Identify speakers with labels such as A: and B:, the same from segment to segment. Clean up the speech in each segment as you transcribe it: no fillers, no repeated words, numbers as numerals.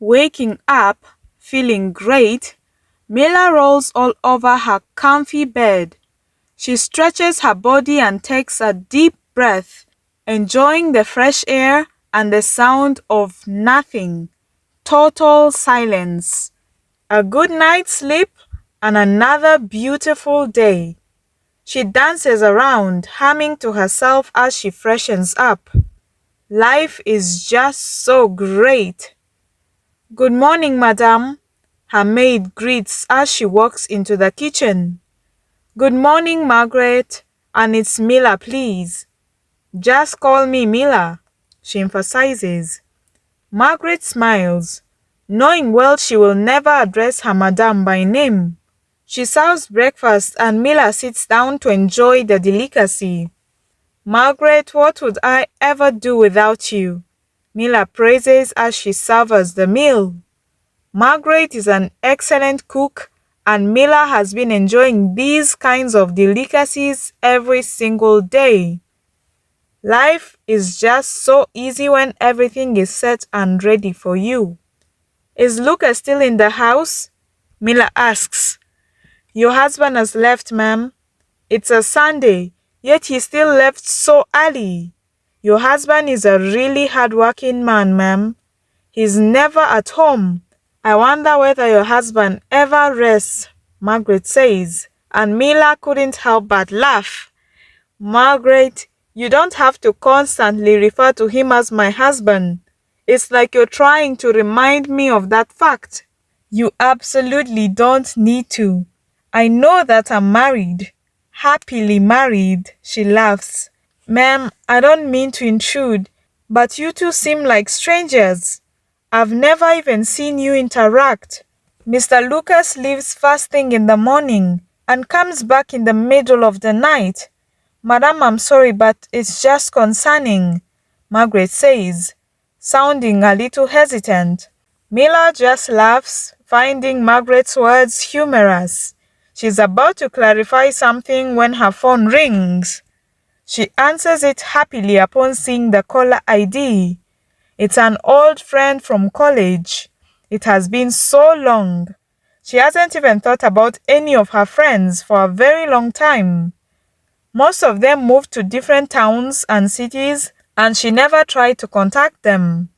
A: Waking up, feeling great, Mila rolls all over her comfy bed. She stretches her body and takes a deep breath, enjoying the fresh air and the sound of nothing. Total silence. A good night's sleep and another beautiful day. She dances around, humming to herself as she freshens up. Life is just so great. Good morning, madam. Her maid greets as she walks into the kitchen. Good morning, Margaret. And it's Mila, please. Just call me Mila, she emphasizes. Margaret smiles, knowing well she will never address her madam by name. She serves breakfast and Mila sits down to enjoy the delicacy. Margaret, what would I ever do without you? Mila praises as she serves the meal. Margaret is an excellent cook and Mila has been enjoying these kinds of delicacies every single day. Life is just so easy when everything is set and ready for you. Is Lucas still in the house? Mila asks. Your husband has left, ma'am. It's a Sunday, yet he still left so early. Your husband is a really hard-working man, ma'am. He's never at home. I wonder whether your husband ever rests, Margaret says, and Mila couldn't help but laugh. Margaret, you don't have to constantly refer to him as my husband. It's like you're trying to remind me of that fact. You absolutely don't need to. I know that I'm married. Happily married, she laughs. Ma'am, I don't mean to intrude, but you two seem like strangers. I've never even seen you interact. Mr. Lucas leaves first thing in the morning and comes back in the middle of the night. Madam, I'm sorry, but it's just concerning, Margaret says, sounding a little hesitant. Mila just laughs, finding Margaret's words humorous. She's about to clarify something when her phone rings. She answers it happily upon seeing the caller ID. It's an old friend from college. It has been so long. She hasn't even thought about any of her friends for a very long time. Most of them moved to different towns and cities, and she never tried to contact them.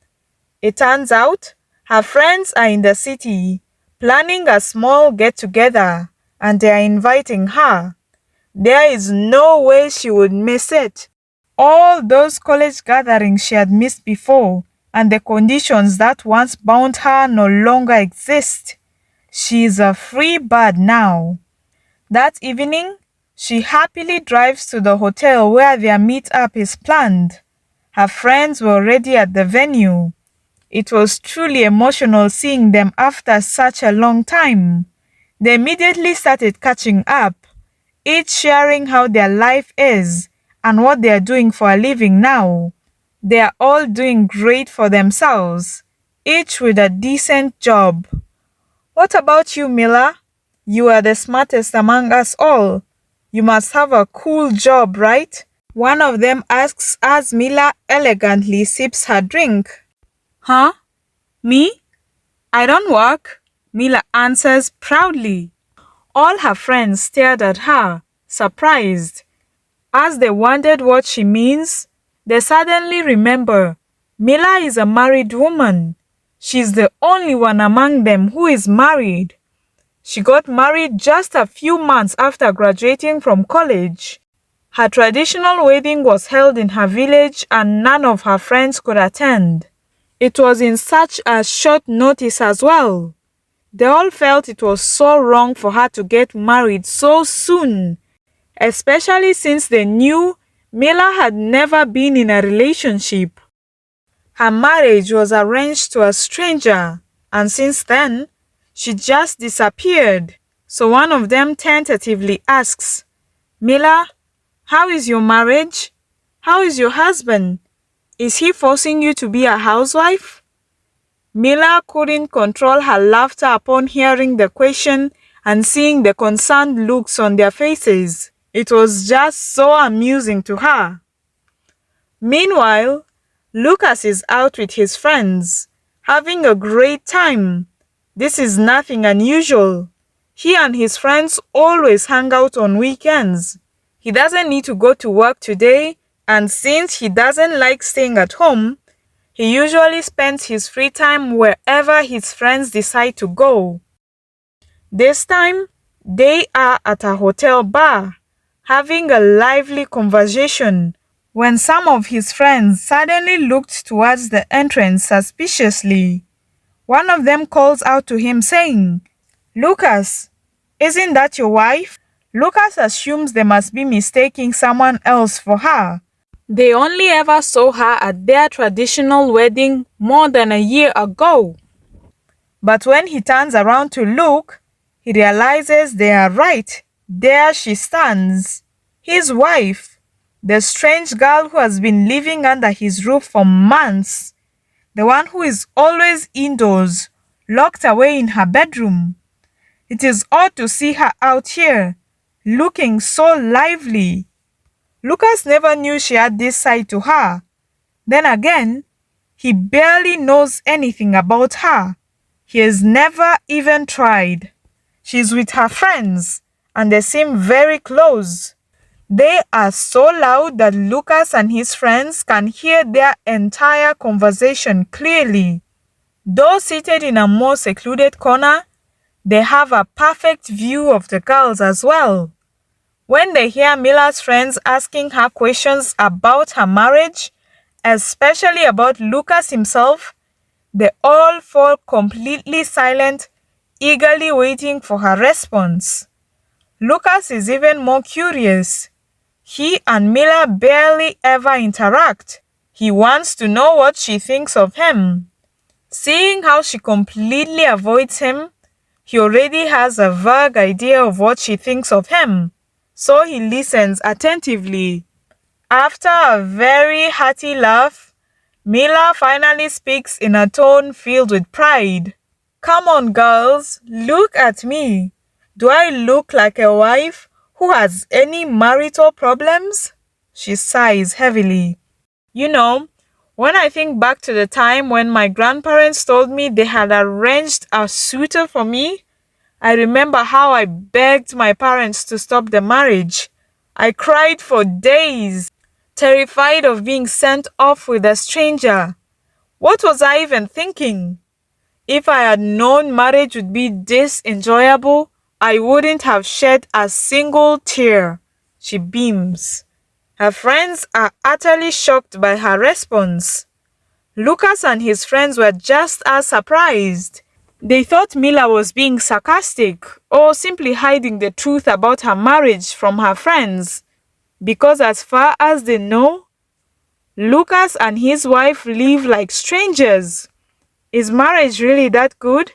A: It turns out, her friends are in the city, planning a small get-together, and they are inviting her. There is no way she would miss it. All those college gatherings she had missed before, and the conditions that once bound her no longer exist. She is a free bird now. That evening, she happily drives to the hotel where their meet-up is planned. Her friends were already at the venue. It was truly emotional seeing them after such a long time. They immediately started catching up, each sharing how their life is and what they are doing for a living now. They are all doing great for themselves, each with a decent job. What about you, Mila? You are the smartest among us all. You must have a cool job, right? One of them asks as Mila elegantly sips her drink. Huh? Me? I don't work, Mila answers proudly. All her friends stared at her, surprised. As they wondered what she means, they suddenly remember Mila is a married woman. She's the only one among them who is married. She got married just a few months after graduating from college. Her traditional wedding was held in her village and none of her friends could attend. It was in such a short notice as well. They all felt it was so wrong for her to get married so soon, especially since they knew Mila had never been in a relationship. Her marriage was arranged to a stranger, and since then, she just disappeared. So one of them tentatively asks, Mila, how is your marriage? How is your husband? Is he forcing you to be a housewife? Mila couldn't control her laughter upon hearing the question and seeing the concerned looks on their faces. It was just so amusing to her. Meanwhile, Lucas is out with his friends, having a great time. This is nothing unusual. He and his friends always hang out on weekends. He doesn't need to go to work today, and since he doesn't like staying at home, he usually spends his free time wherever his friends decide to go. This time, they are at a hotel bar, having a lively conversation, when some of his friends suddenly looked towards the entrance suspiciously. One of them calls out to him saying, "Lucas, isn't that your wife?" Lucas assumes they must be mistaking someone else for her. They only ever saw her at their traditional wedding more than a year ago. But when he turns around to look, he realizes they are right. There she stands, his wife, the strange girl who has been living under his roof for months, the one who is always indoors, locked away in her bedroom. It is odd to see her out here, looking so lively. Lucas never knew she had this side to her. Then again, he barely knows anything about her. He has never even tried. She's with her friends, and they seem very close. They are so loud that Lucas and his friends can hear their entire conversation clearly. Though seated in a more secluded corner, they have a perfect view of the girls as well. When they hear Mila's friends asking her questions about her marriage, especially about Lucas himself, they all fall completely silent, eagerly waiting for her response. Lucas is even more curious. He and Mila barely ever interact. He wants to know what she thinks of him. Seeing how she completely avoids him, he already has a vague idea of what she thinks of him, so he listens attentively. After a very hearty laugh, Mila finally speaks in a tone filled with pride. "Come on, girls, look at me. Do I look like a wife who has any marital problems?" She sighs heavily. You know, when I think back to the time when my grandparents told me they had arranged a suitor for me, I remember how I begged my parents to stop the marriage. I cried for days, terrified of being sent off with a stranger. What was I even thinking? If I had known marriage would be this enjoyable, I wouldn't have shed a single tear. She beams. Her friends are utterly shocked by her response. Lucas and his friends were just as surprised. They thought Mila was being sarcastic or simply hiding the truth about her marriage from her friends. Because as far as they know, Lucas and his wife live like strangers. Is marriage really that good?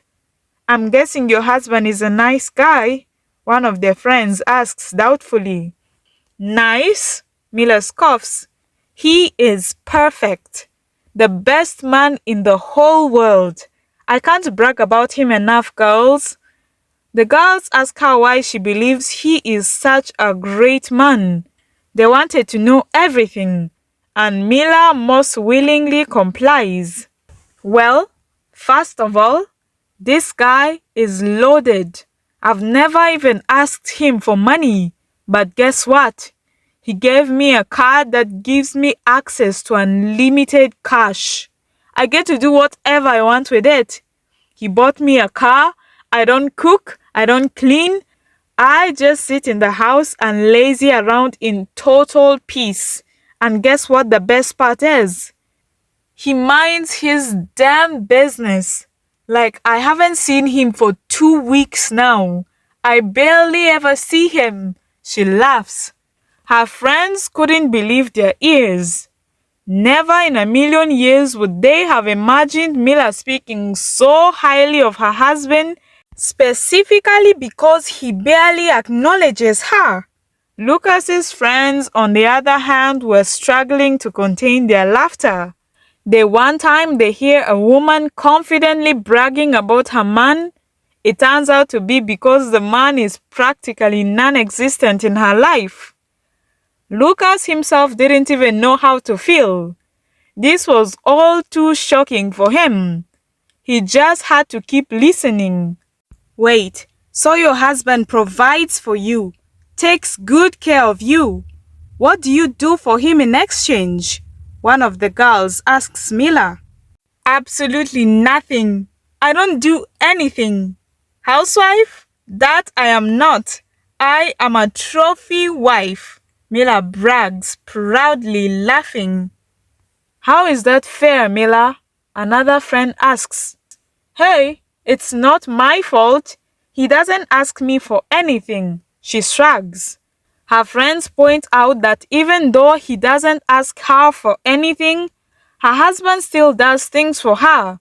A: "I'm guessing your husband is a nice guy," one of their friends asks doubtfully. "Nice?" Mila scoffs. "He is perfect. The best man in the whole world. I can't brag about him enough, girls." The girls ask her why she believes he is such a great man. They wanted to know everything, and Mila most willingly complies. "Well, first of all, this guy is loaded. I've never even asked him for money, but guess what? He gave me a card that gives me access to unlimited cash. I get to do whatever I want with it. He bought me a car. I don't cook. I don't clean. I just sit in the house and lazy around in total peace. And guess what the best part is? He minds his damn business. Like I haven't seen him for 2 weeks now. I barely ever see him." She laughs. Her friends couldn't believe their ears. Never in a million years would they have imagined Mila speaking so highly of her husband, specifically because he barely acknowledges her. Lucas's friends, on the other hand, were struggling to contain their laughter. The one time they hear a woman confidently bragging about her man, it turns out to be because the man is practically non-existent in her life. Lucas himself didn't even know how to feel. This was all too shocking for him. He just had to keep listening. Wait, so your husband provides for you, takes good care of you. What do you do for him in exchange? One of the girls asks Mila. Absolutely nothing. I don't do anything. Housewife? That I am not. I am a trophy wife. Mila brags, proudly laughing. How is that fair, Mila? Another friend asks. Hey, it's not my fault. He doesn't ask me for anything. She shrugs. Her friends point out that even though he doesn't ask her for anything, her husband still does things for her.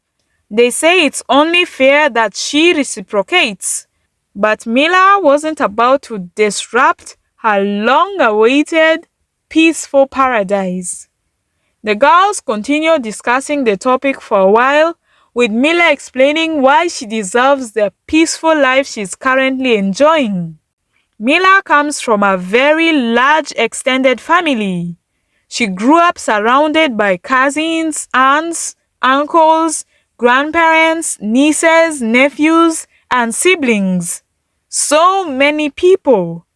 A: They say it's only fair that she reciprocates. But Mila wasn't about to disrupt her long-awaited, peaceful paradise. The girls continued discussing the topic for a while, with Mila explaining why she deserves the peaceful life she's currently enjoying. Mila comes from a very large extended family. She grew up surrounded by cousins, aunts, uncles, grandparents, nieces, nephews, and siblings. So many people.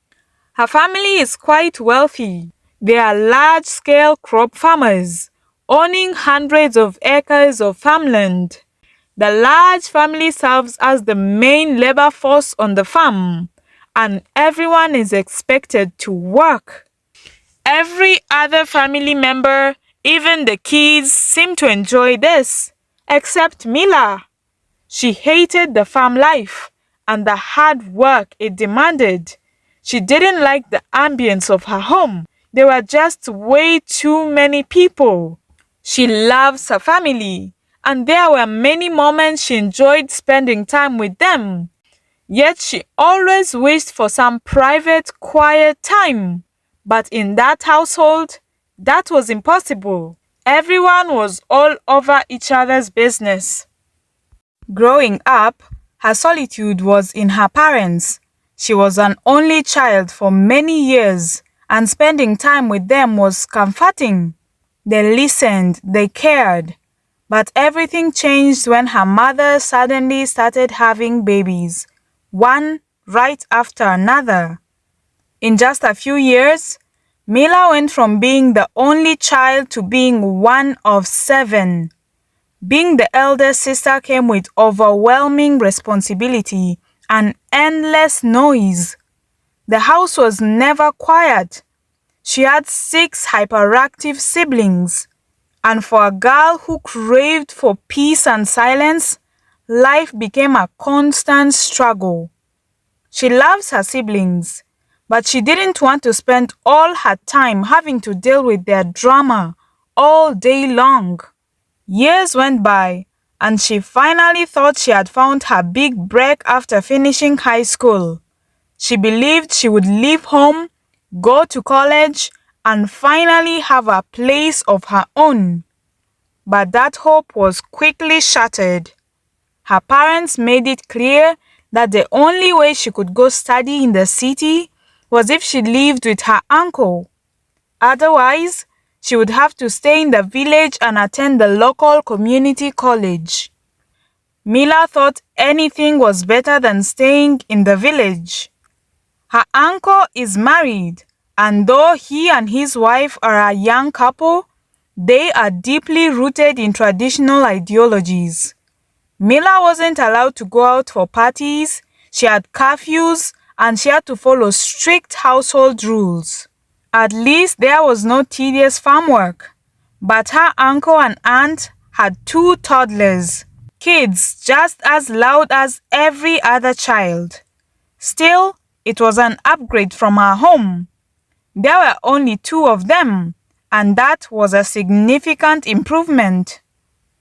A: Her family is quite wealthy. They are large-scale crop farmers, owning hundreds of acres of farmland. The large family serves as the main labor force on the farm, and everyone is expected to work. Every other family member, even the kids, seem to enjoy this, except Mila. She hated the farm life and the hard work it demanded. She didn't like the ambience of her home. There were just way too many people. She loves her family, and there were many moments she enjoyed spending time with them. Yet she always wished for some private, quiet time. But in that household, that was impossible. Everyone was all over each other's business. Growing up, her solitude was in her parents. She was an only child for many years, and spending time with them was comforting. They listened, they cared. But everything changed when her mother suddenly started having babies, one right after another. In just a few years, Mila went from being the only child to being one of 7. Being the elder sister came with overwhelming responsibility and endless noise. The house was never quiet. She had 6 hyperactive siblings, and for a girl who craved for peace and silence, life became a constant struggle. She loves her siblings, but she didn't want to spend all her time having to deal with their drama all day long. Years went by, and she finally thought she had found her big break after finishing high school. She believed she would leave home, go to college, and finally have a place of her own. But that hope was quickly shattered. Her parents made it clear that the only way she could go study in the city was if she lived with her uncle. Otherwise, she would have to stay in the village and attend the local community college. Mila thought anything was better than staying in the village. Her uncle is married, and though he and his wife are a young couple, they are deeply rooted in traditional ideologies. Mila wasn't allowed to go out for parties, she had curfews, and she had to follow strict household rules. At least there was no tedious farm work. But her uncle and aunt had 2 toddlers, kids just as loud as every other child. Still, it was an upgrade from her home. There were only 2 of them, and that was a significant improvement.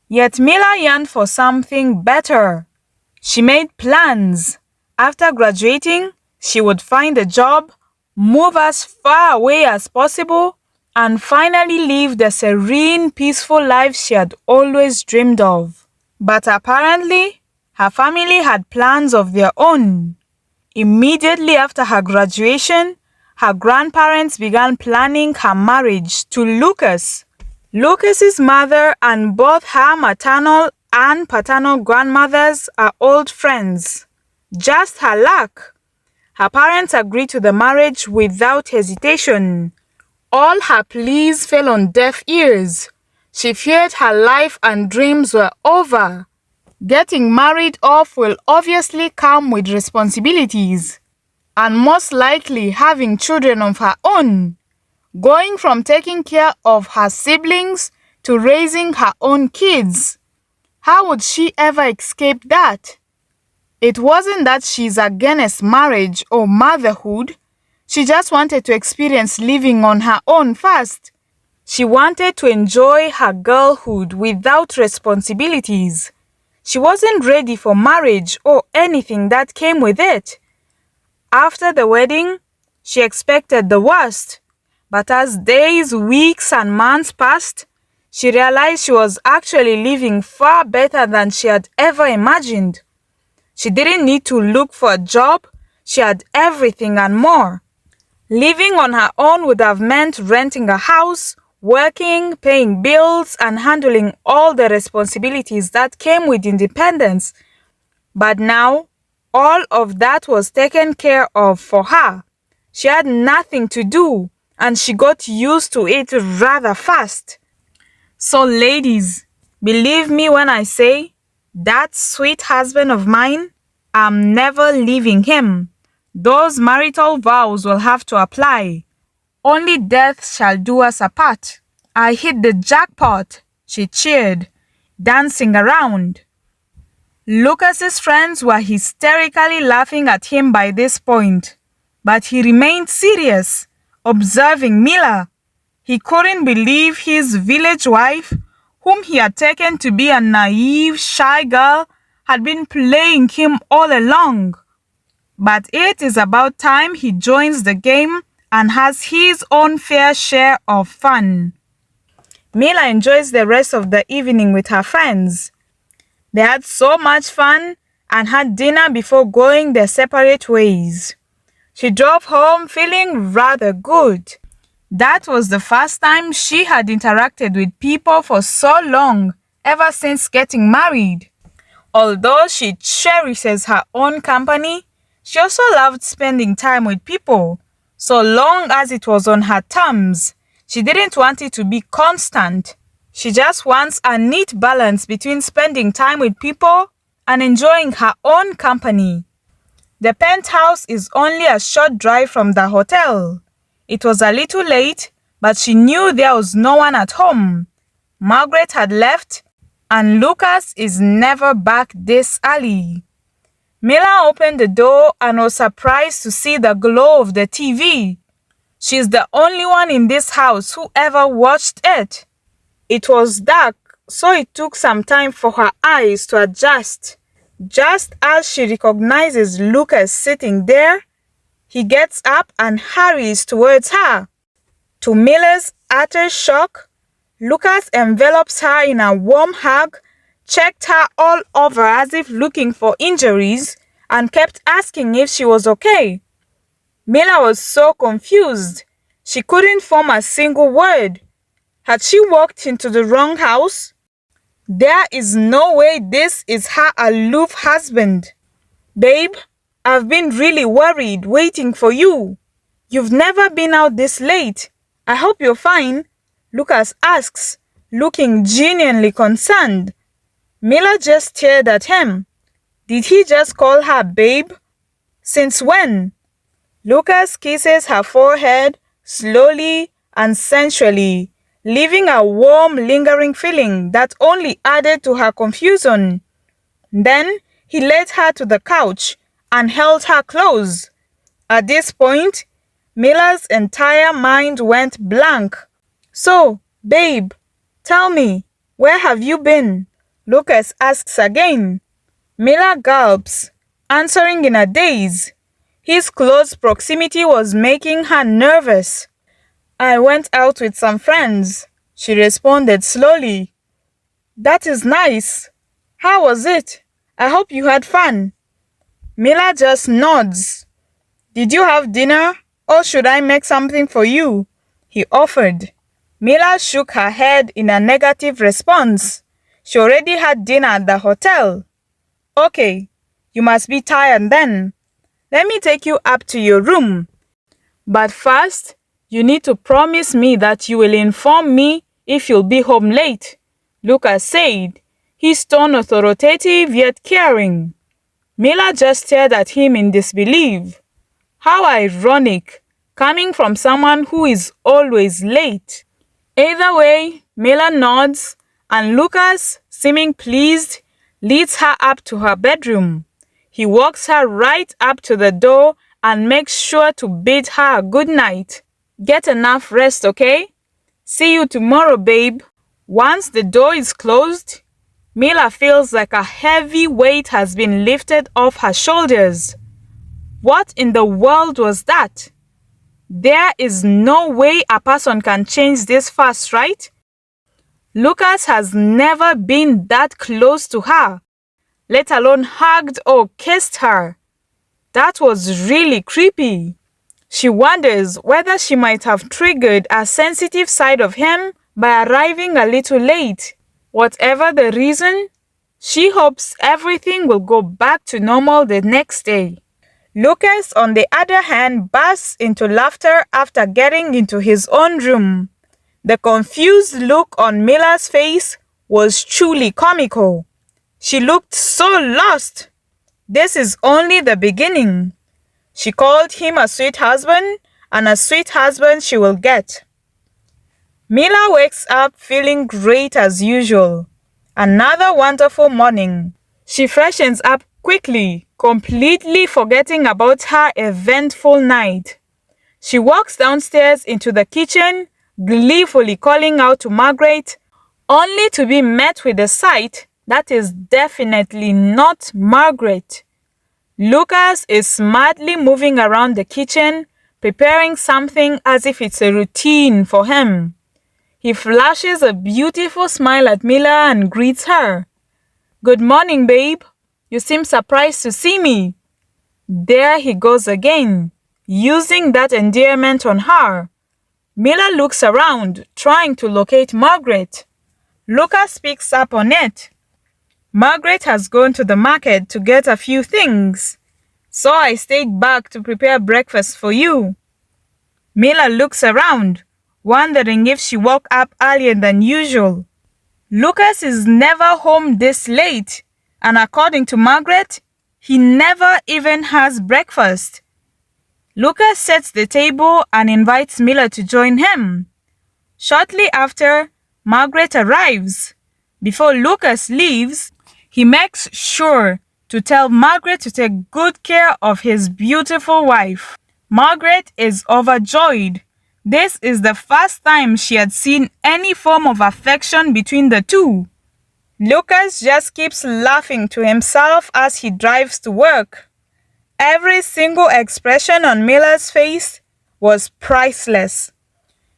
A: Yet Mila yearned for something better. She made plans. After graduating, she would find a job, move as far away as possible, and finally live the serene, peaceful life she had always dreamed of. But apparently, her family had plans of their own. Immediately after her graduation, her grandparents began planning her marriage to Lucas. Lucas's mother and both her maternal and paternal grandmothers are old friends. Just her luck. Her parents agreed to the marriage without hesitation. All her pleas fell on deaf ears. She feared her life and dreams were over. Getting married off will obviously come with responsibilities, and most likely having children of her own. Going from taking care of her siblings to raising her own kids. How would she ever escape that? It wasn't that she's against marriage or motherhood. She just wanted to experience living on her own first. She wanted to enjoy her girlhood without responsibilities. She wasn't ready for marriage or anything that came with it. After the wedding, she expected the worst. But as days, weeks, and months passed, she realized she was actually living far better than she had ever imagined. She didn't need to look for a job. She had everything and more. Living on her own would have meant renting a house, working, paying bills, and handling all the responsibilities that came with independence. But now, all of that was taken care of for her. She had nothing to do, and she got used to it rather fast. So ladies, believe me when I say, that sweet husband of mine, I'm never leaving him. Those marital vows will have to apply. Only death shall do us apart. I hit the jackpot, she cheered, dancing around. Lucas's friends were hysterically laughing at him by this point, but he remained serious, observing Mila. He couldn't believe his village wife, whom he had taken to be a naive, shy girl, had been playing him all along. But it is about time he joins the game and has his own fair share of fun. Mila enjoys the rest of the evening with her friends. They had so much fun and had dinner before going their separate ways. She drove home feeling rather good. That was the first time she had interacted with people for so long, ever since getting married. Although she cherishes her own company, she also loved spending time with people, so long as it was on her terms. She didn't want it to be constant. She just wants a neat balance between spending time with people and enjoying her own company. The penthouse is only a short drive from the hotel. It was a little late, but she knew there was no one at home. Margaret had left, and Lucas is never back this early. Mila opened the door and was surprised to see the glow of the TV. She's the only one in this house who ever watched it. It was dark, so it took some time for her eyes to adjust. Just as she recognizes Lucas sitting there, he gets up and hurries towards her. To Mila's utter shock, Lucas envelops her in a warm hug, checked her all over as if looking for injuries, and kept asking if she was okay. Mila was so confused. She couldn't form a single word. Had she walked into the wrong house? There is no way this is her aloof husband. Babe, I've been really worried waiting for you. You've never been out this late. I hope you're fine, Lucas asks, looking genuinely concerned. Mila just stared at him. Did he just call her babe? Since when? Lucas kisses her forehead slowly and sensually, leaving a warm, lingering feeling that only added to her confusion. Then he led her to the couch and held her close. At this point, Mila's entire mind went blank. So, babe, tell me, where have you been? Lucas asks again. Mila gulps, answering in a daze. His close proximity was making her nervous. I went out with some friends, she responded slowly. That is nice. How was it? I hope you had fun. Mila just nods. Did you have dinner, or should I make something for you? He offered. Mila shook her head in a negative response. She already had dinner at the hotel. Okay, you must be tired then. Let me take you up to your room. But first, you need to promise me that you will inform me if you'll be home late, Lucas said, his tone authoritative yet caring. Mila just stared at him in disbelief. How ironic, coming from someone who is always late. Either way, Mila nods, and Lucas, seeming pleased, leads her up to her bedroom. He walks her right up to the door and makes sure to bid her a good night. Get enough rest, okay? See you tomorrow, babe. Once the door is closed, Mila feels like a heavy weight has been lifted off her shoulders. What in the world was that? There is no way a person can change this fast, right? Lucas has never been that close to her, let alone hugged or kissed her. That was really creepy. She wonders whether she might have triggered a sensitive side of him by arriving a little late. Whatever the reason, she hopes everything will go back to normal the next day. Lucas, on the other hand, bursts into laughter after getting into his own room. The confused look on Mila's face was truly comical. She looked so lost. This is only the beginning. She called him a sweet husband, and a sweet husband she will get. Mila wakes up feeling great as usual. Another wonderful morning. She freshens up quickly, completely forgetting about her eventful night. She walks downstairs into the kitchen, gleefully calling out to Margaret, only to be met with a sight that is definitely not Margaret. Lucas is smartly moving around the kitchen, preparing something as if it's a routine for him. He flashes a beautiful smile at Mila and greets her. Good morning, babe. You seem surprised to see me. There he goes again, using that endearment on her. Mila looks around, trying to locate Margaret. Lucas picks up on it. Margaret has gone to the market to get a few things, so I stayed back to prepare breakfast for you. Mila looks around, wondering if she woke up earlier than usual. Lucas is never home this late, and according to Margaret, he never even has breakfast. Lucas sets the table and invites Mila to join him. Shortly after, Margaret arrives. Before Lucas leaves, he makes sure to tell Margaret to take good care of his beautiful wife. Margaret is overjoyed. This is the first time she had seen any form of affection between the two. Lucas just keeps laughing to himself as he drives to work. Every single expression on Mila's face was priceless.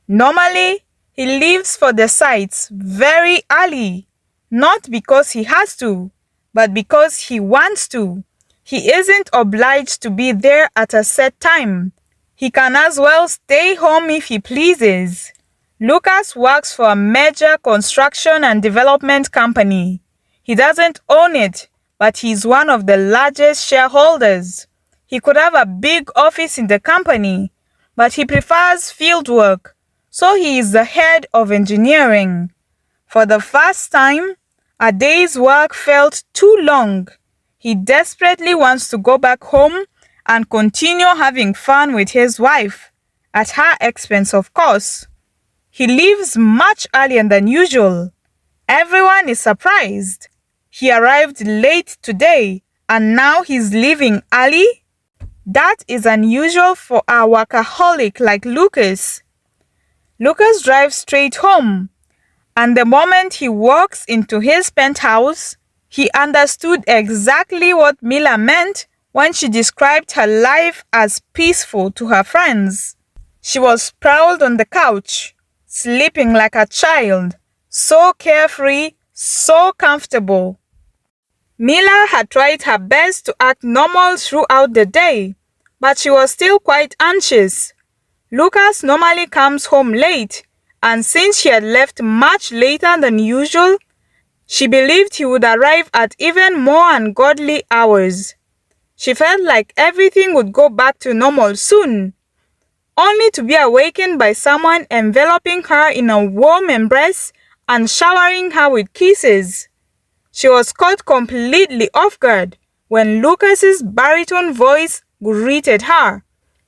A: Normally, he leaves for the sites very early, not because he has to, but because he wants to. He isn't obliged to be there at a set time. He can as well stay home if he pleases. Lucas works for a major construction and development company. He doesn't own it, but he's one of the largest shareholders. He could have a big office in the company, but he prefers field work, so he is the head of engineering. For the first time, a day's work felt too long. He desperately wants to go back home and continue having fun with his wife, at her expense, of course. He leaves much earlier than usual. Everyone is surprised. He arrived late today, and now he's leaving early? That is unusual for a workaholic like Lucas. Lucas drives straight home, and the moment he walks into his penthouse, he understood exactly what Mila meant when she described her life as peaceful to her friends. She was sprawled on the couch, sleeping like a child, so carefree, so comfortable. Mila had tried her best to act normal throughout the day, but she was still quite anxious. Lucas normally comes home late, and since she had left much later than usual, She believed he would arrive at even more ungodly hours. She felt like everything would go back to normal soon, only to be awakened by someone enveloping her in a warm embrace and showering her with kisses. She was caught completely off guard when Lucas's baritone voice greeted her.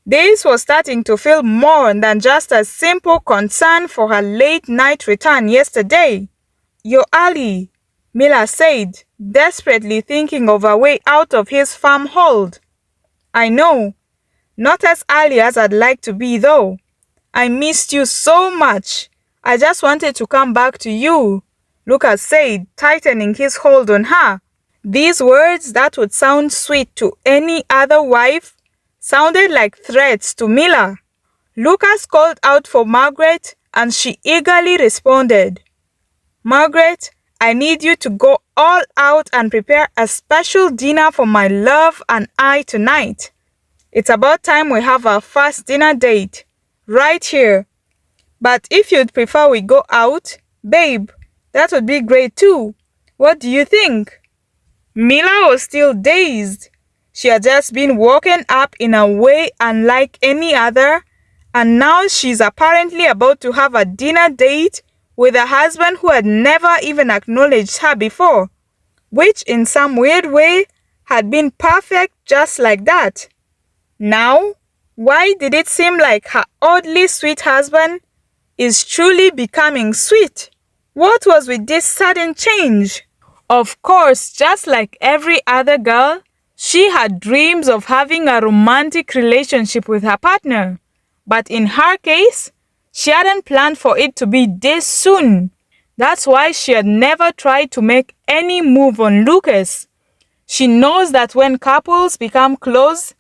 A: This was starting to feel more than just a simple concern for her late-night return yesterday. "You're early," Mila said, desperately thinking of a way out of his firm hold. "I know. Not as early as I'd like to be, though. I missed you so much. I just wanted to come back to you," Lucas said, tightening his hold on her. These words that would sound sweet to any other wife sounded like threats to Mila. Lucas called out for Margaret, and she eagerly responded. "Margaret, I need you to go all out and prepare a special dinner for my love and I tonight. It's about time we have our first dinner date, right here. But if you'd prefer we go out, babe, that would be great too. What do you think?" Mila was still dazed. She had just been woken up in a way unlike any other, and now she's apparently about to have a dinner date with a husband who had never even acknowledged her before, which in some weird way had been perfect just like that. Now, why did it seem like her oddly sweet husband is truly becoming sweet? What was with this sudden change? Of course, just like every other girl, she had dreams of having a romantic relationship with her partner. But in her case, she hadn't planned for it to be this soon. That's why she had never tried to make any move on Lucas. She knows that when couples become close,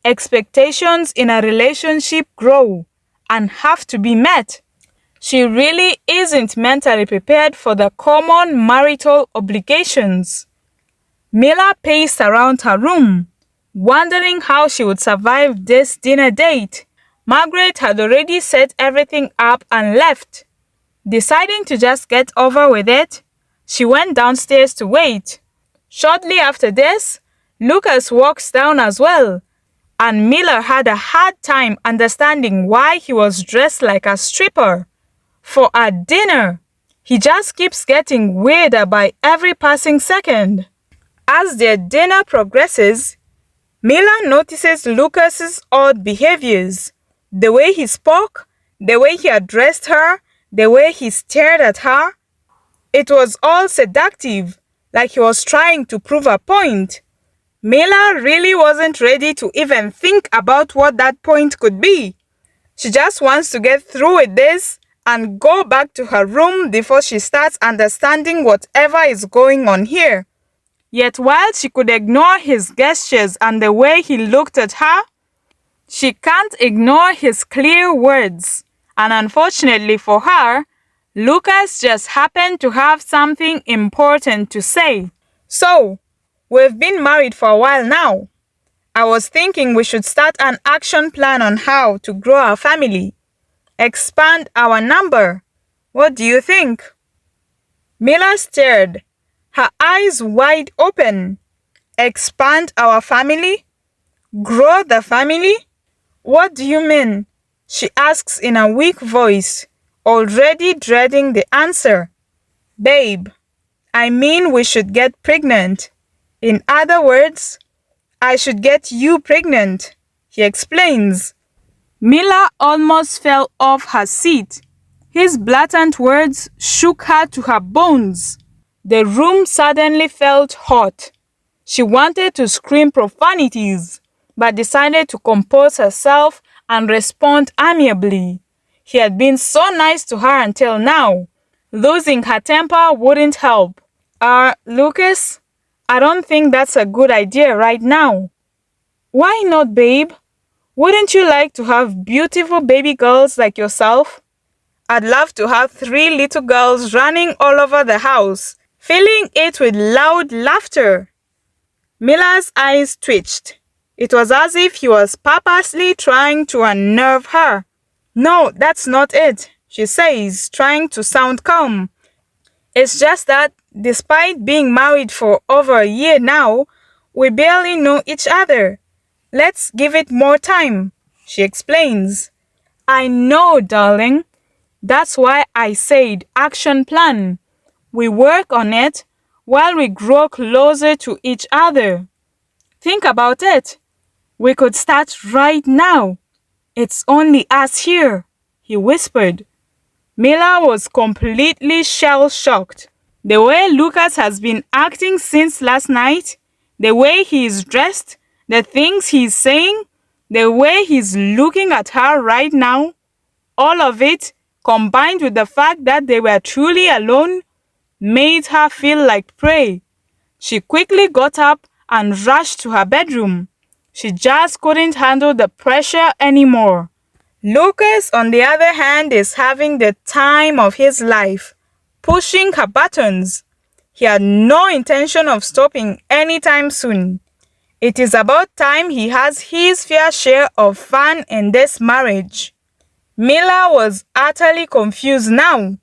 A: expectations in a relationship grow and have to be met. She really isn't mentally prepared for the common marital obligations. Mila paced around her room, wondering how she would survive this dinner date. Margaret had already set everything up and left. Deciding to just get over with it, she went downstairs to wait. Shortly after this, Lucas walks down as well, and Mila had a hard time understanding why he was dressed like a stripper. For a dinner, he just keeps getting weirder by every passing second. As their dinner progresses, Mila notices Lucas's odd behaviors. The way he spoke, the way he addressed her, the way he stared at her. It was all seductive, like he was trying to prove a point. Mila really wasn't ready to even think about what that point could be. She just wants to get through with this and go back to her room before she starts understanding whatever is going on here. Yet while she could ignore his gestures and the way he looked at her, she can't ignore his clear words. And unfortunately for her, Lucas just happened to have something important to say. "So, we've been married for a while now. I was thinking we should start an action plan on how to grow our family. Expand our number. What do you think?" Mila stared, her eyes wide open. "Expand our family? Grow the family? What do you mean?" she asks in a weak voice, already dreading the answer. "Babe, I mean we should get pregnant. In other words, I should get you pregnant," he explains. Mila almost fell off her seat. His blatant words shook her to her bones. The room suddenly felt hot. She wanted to scream profanities, but decided to compose herself and respond amiably. He had been so nice to her until now. Losing her temper wouldn't help. Lucas, I don't think that's a good idea right now." "Why not, babe? Wouldn't you like to have beautiful baby girls like yourself?" "I'd love to have 3 little girls running all over the house, filling it with loud laughter." Mila's eyes twitched. It was as if he was purposely trying to unnerve her. "No, that's not it," she says, trying to sound calm. "It's just that despite being married for over a year now, we barely know each other. Let's give it more time, she explains. I know, darling. That's why I said action plan. We work on it while we grow closer to each other. Think about it. We could start right now. It's only us here, he whispered. Mila was completely shell-shocked. The way Lucas has been acting since last night, the way he is dressed, the things he's saying, the way he's looking at her right now, all of it, combined with the fact that they were truly alone, made her feel like prey. She quickly got up and rushed to her bedroom. She just couldn't handle the pressure anymore. Lucas, on the other hand, is having the time of his life, pushing her buttons. He had no intention of stopping anytime soon. It is about time he has his fair share of fun in this marriage. Mila was utterly confused now.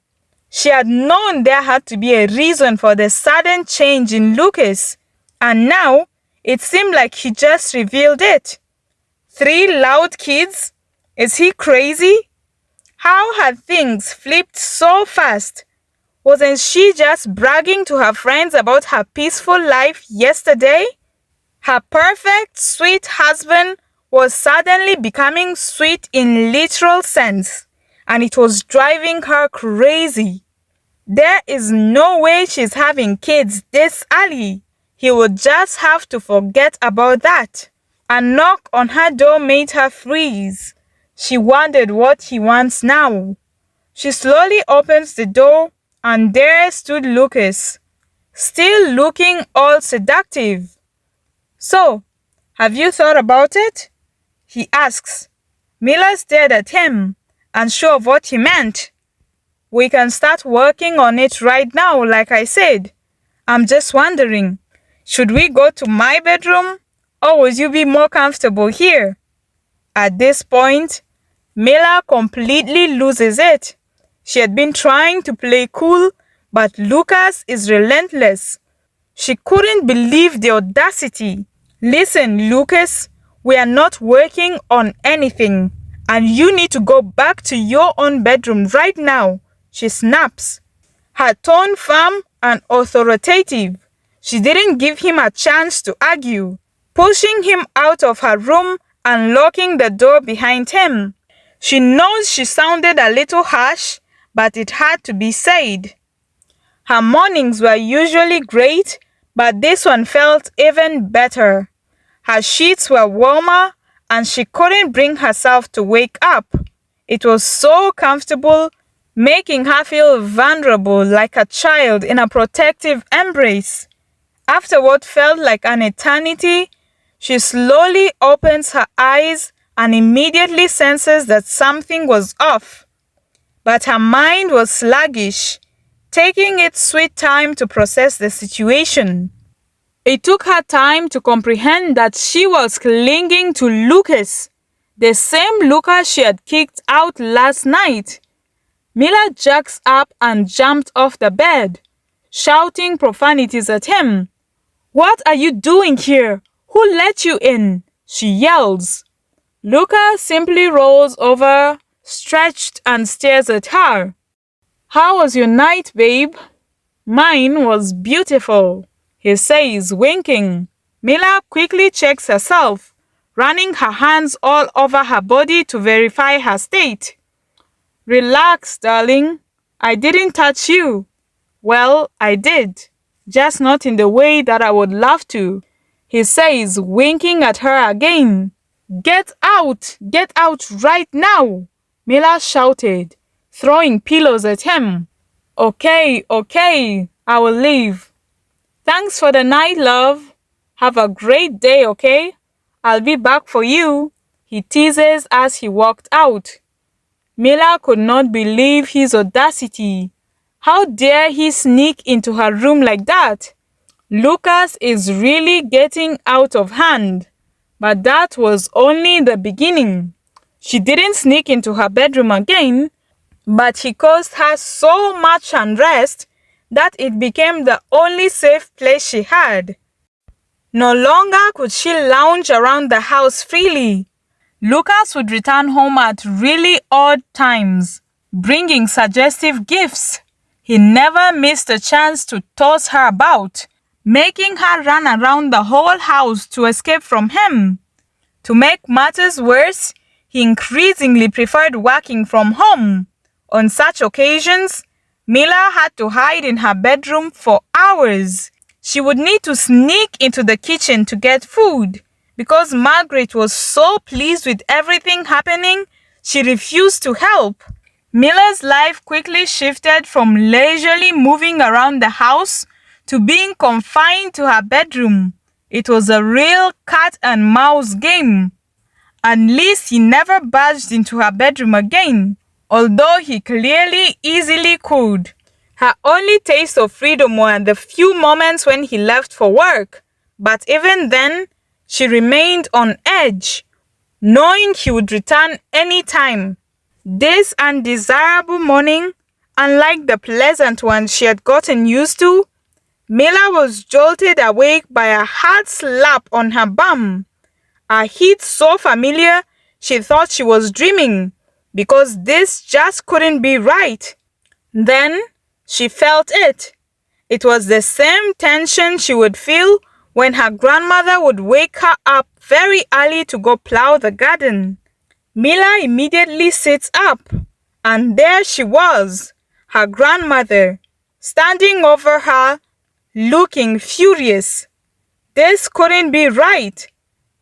A: She had known there had to be a reason for the sudden change in Lucas, and now it seemed like he just revealed it. 3 loud kids? Is he crazy? How had things flipped so fast? Wasn't she just bragging to her friends about her peaceful life yesterday? Her perfect, sweet husband was suddenly becoming sweet in literal sense, and it was driving her crazy. There is no way she's having kids this early. He would just have to forget about that. A knock on her door made her freeze. She wondered what he wants now. She slowly opens the door, and there stood Lucas, still looking all seductive. So, have you thought about it? He asks. Mila stared at him, unsure of what he meant. We can start working on it right now, like I said. I'm just wondering, should we go to my bedroom, or would you be more comfortable here? At this point, Mila completely loses it. She had been trying to play cool, but Lucas is relentless. She couldn't believe the audacity. Listen, Lucas, we are not working on anything, and you need to go back to your own bedroom right now, she snaps. Her tone firm and authoritative. She didn't give him a chance to argue, pushing him out of her room and locking the door behind him. She knows she sounded a little harsh, but it had to be said. Her mornings were usually great, but this one felt even better. Her sheets were warmer, and she couldn't bring herself to wake up. It was so comfortable, making her feel vulnerable like a child in a protective embrace. After what felt like an eternity, she slowly opens her eyes and immediately senses that something was off. But her mind was sluggish, taking its sweet time to process the situation. It took her time to comprehend that she was clinging to Lucas, the same Lucas she had kicked out last night. Mila jerks up and jumped off the bed, shouting profanities at him. "What are you doing here? Who let you in?" she yells. Lucas simply rolls over, stretched, and stares at her. "How was your night, babe?" "Mine was beautiful," he says, winking. Mila quickly checks herself, running her hands all over her body to verify her state. "Relax, darling. I didn't touch you." "Well, I did, just not in the way that I would love to," he says, winking at her again. Get out right now," Mila shouted, throwing pillows at him. Okay, I will leave. "Thanks for the night, love. Have a great day, okay? I'll be back for you," he teases as he walked out. Mila could not believe his audacity. How dare he sneak into her room like that? Lucas is really getting out of hand. But that was only the beginning. She didn't sneak into her bedroom again, but he caused her so much unrest that it became the only safe place she had. No longer could she lounge around the house freely. Lucas would return home at really odd times, bringing suggestive gifts. He never missed a chance to toss her about, making her run around the whole house to escape from him. To make matters worse, he increasingly preferred working from home. On such occasions, Mila had to hide in her bedroom for hours. She would need to sneak into the kitchen to get food. Because Margaret was so pleased with everything happening, she refused to help. Mila's life quickly shifted from leisurely moving around the house to being confined to her bedroom. It was a real cat and mouse game. At least he never barged into her bedroom again, although he clearly easily could. Her only taste of freedom were the few moments when he left for work, but even then, she remained on edge, knowing he would return any time. This undesirable morning, unlike the pleasant one she had gotten used to, Mila was jolted awake by a hard slap on her bum. A hit so familiar she thought she was dreaming, because this just couldn't be right. Then she felt it. It was the same tension she would feel when her grandmother would wake her up very early to go plow the garden. Mila immediately sits up, and there she was, her grandmother, standing over her, looking furious. This couldn't be right.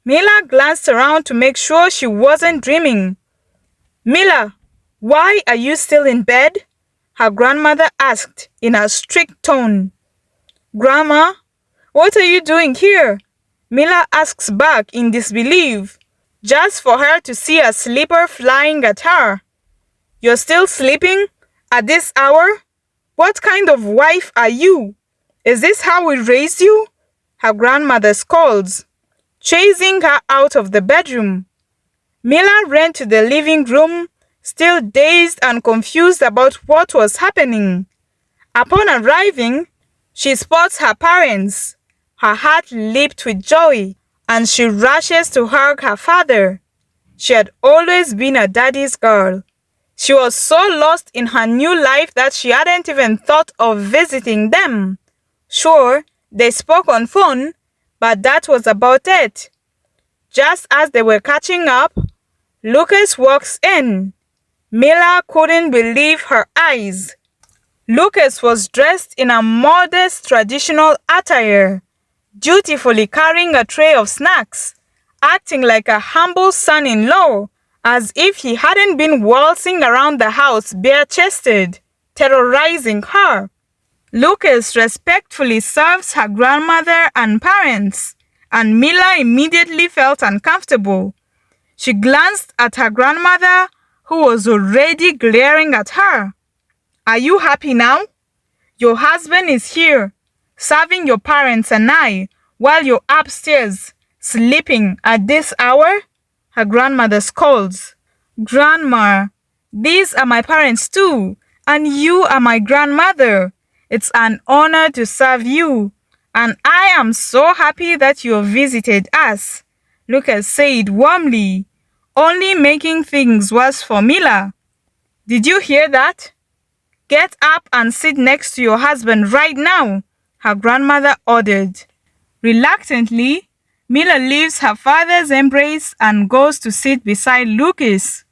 A: Mila glanced around to make sure she wasn't dreaming. "Mila, why are you still in bed?" her grandmother asked in a strict tone. "Grandma, what are you doing here?" Mila asks back in disbelief, just for her to see a slipper flying at her. "You're still sleeping? At this hour? What kind of wife are you? Is this how we raised you?" her grandmother scolds, chasing her out of the bedroom. Mila ran to the living room, still dazed and confused about what was happening. Upon arriving, she spots her parents. Her heart leaped with joy, and she rushes to hug her father. She had always been a daddy's girl. She was so lost in her new life that she hadn't even thought of visiting them. Sure, they spoke on phone, but that was about it. Just as they were catching up, Lucas walks in. Mila couldn't believe her eyes. Lucas was dressed in a modest traditional attire, dutifully carrying a tray of snacks, acting like a humble son-in-law, as if he hadn't been waltzing around the house bare-chested, terrorizing her. Lucas respectfully serves her grandmother and parents, and Mila immediately felt uncomfortable. She glanced at her grandmother, who was already glaring at her. "Are you happy now? Your husband is here, serving your parents and I, while you're upstairs, sleeping at this hour?" her grandmother scolds. "Grandma, these are my parents too, and you are my grandmother. It's an honor to serve you, and I am so happy that you have visited us," Lucas said warmly, only making things worse for Mila. "Did you hear that? Get up and sit next to your husband right now," her grandmother ordered. Reluctantly, Mila leaves her father's embrace and goes to sit beside Lucas.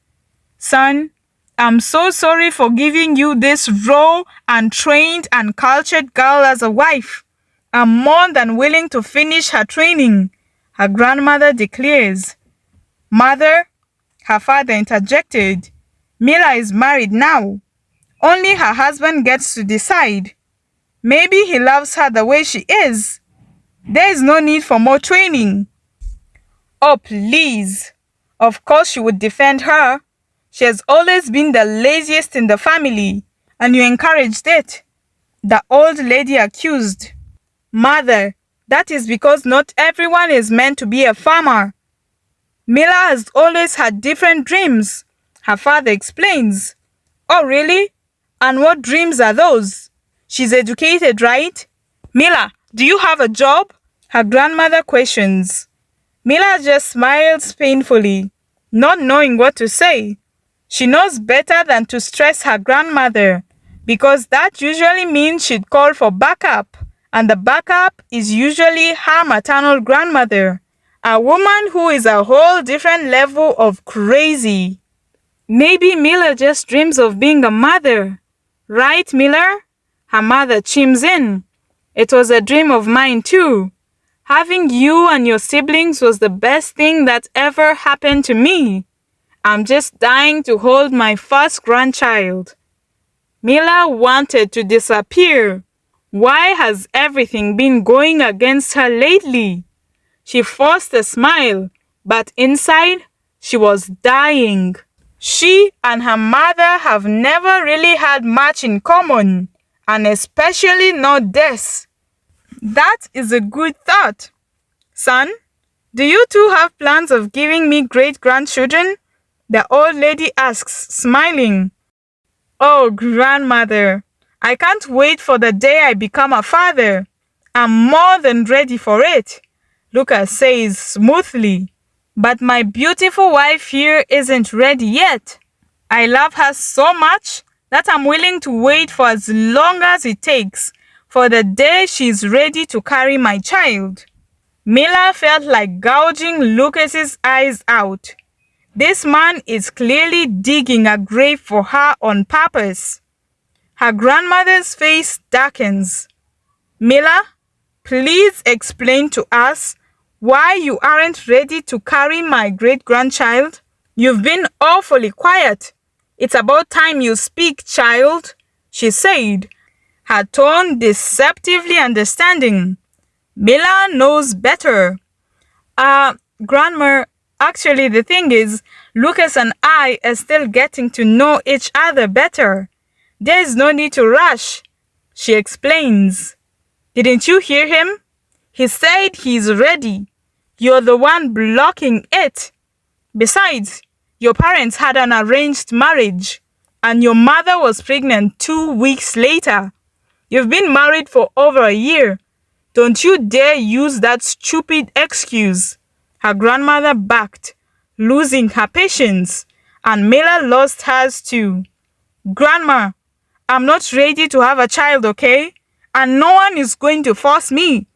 A: "Son, I'm so sorry for giving you this raw, untrained, and cultured girl as a wife. I'm more than willing to finish her training," her grandmother declares. "Mother," her father interjected, "Mila is married now. Only her husband gets to decide. Maybe he loves her the way she is. There is no need for more training." "Oh, please. Of course she would defend her. She has always been the laziest in the family, and you encouraged it," the old lady accused. "Mother, that is because not everyone is meant to be a farmer. Mila has always had different dreams," her father explains. "Oh, really? And what dreams are those?" She's educated, right? Mila, do you have a job? Her grandmother questions. Mila just smiles painfully, not knowing what to say. She knows better than to stress her grandmother, because that usually means she'd call for backup, and the backup is usually her maternal grandmother, a woman who is a whole different level of crazy. Maybe Mila just dreams of being a mother. Right, Miller? Her mother chimes in. It was a dream of mine too. Having you and your siblings was the best thing that ever happened to me. I'm just dying to hold my first grandchild. Mila wanted to disappear. Why has everything been going against her lately? She forced a smile, but inside, she was dying. She and her mother have never really had much in common, and especially not this. That is a good thought. Son, do you two have plans of giving me great-grandchildren? The old lady asks, smiling. Oh, grandmother, I can't wait for the day I become a father. I'm more than ready for it, Lucas says smoothly. But my beautiful wife here isn't ready yet. I love her so much that I'm willing to wait for as long as it takes for the day she's ready to carry my child. Mila felt like gouging Lucas's eyes out. This man is clearly digging a grave for her on purpose. Her grandmother's face darkens. Mila, please explain to us why you aren't ready to carry my great-grandchild. You've been awfully quiet. It's about time you speak, child, she said, her tone deceptively understanding. Mila knows better. Grandma, actually the thing is, Lucas and I are still getting to know each other better. There is no need to rush, she explains. Didn't you hear him? He said he's ready. You're the one blocking it. Besides, your parents had an arranged marriage, and your mother was pregnant 2 weeks later. You've been married for over a year. Don't you dare use that stupid excuse. Her grandmother backed, losing her patience, and Mila lost hers too. Grandma, I'm not ready to have a child, okay? And no one is going to force me.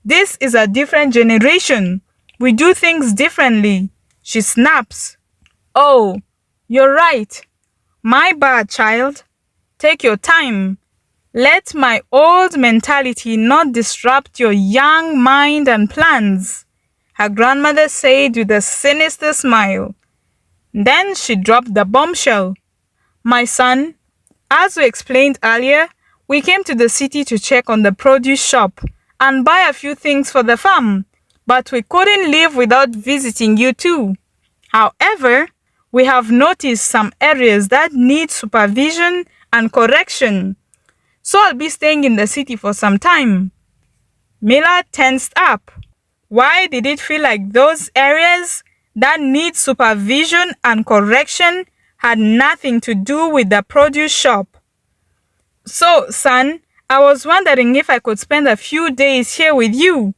A: This is a different generation. We do things differently, she snaps. Oh, you're right. My bad, child. Take your time. Let my old mentality not disrupt your young mind and plans, her grandmother said with a sinister smile. Then she dropped the bombshell. My son, as we explained earlier, we came to the city to check on the produce shop and buy a few things for the farm, but we couldn't leave without visiting you too. However, we have noticed some areas that need supervision and correction, so I'll be staying in the city for some time. Mila tensed up. Why did it feel like those areas that need supervision and correction had nothing to do with the produce shop? So, son, I was wondering if I could spend a few days here with you.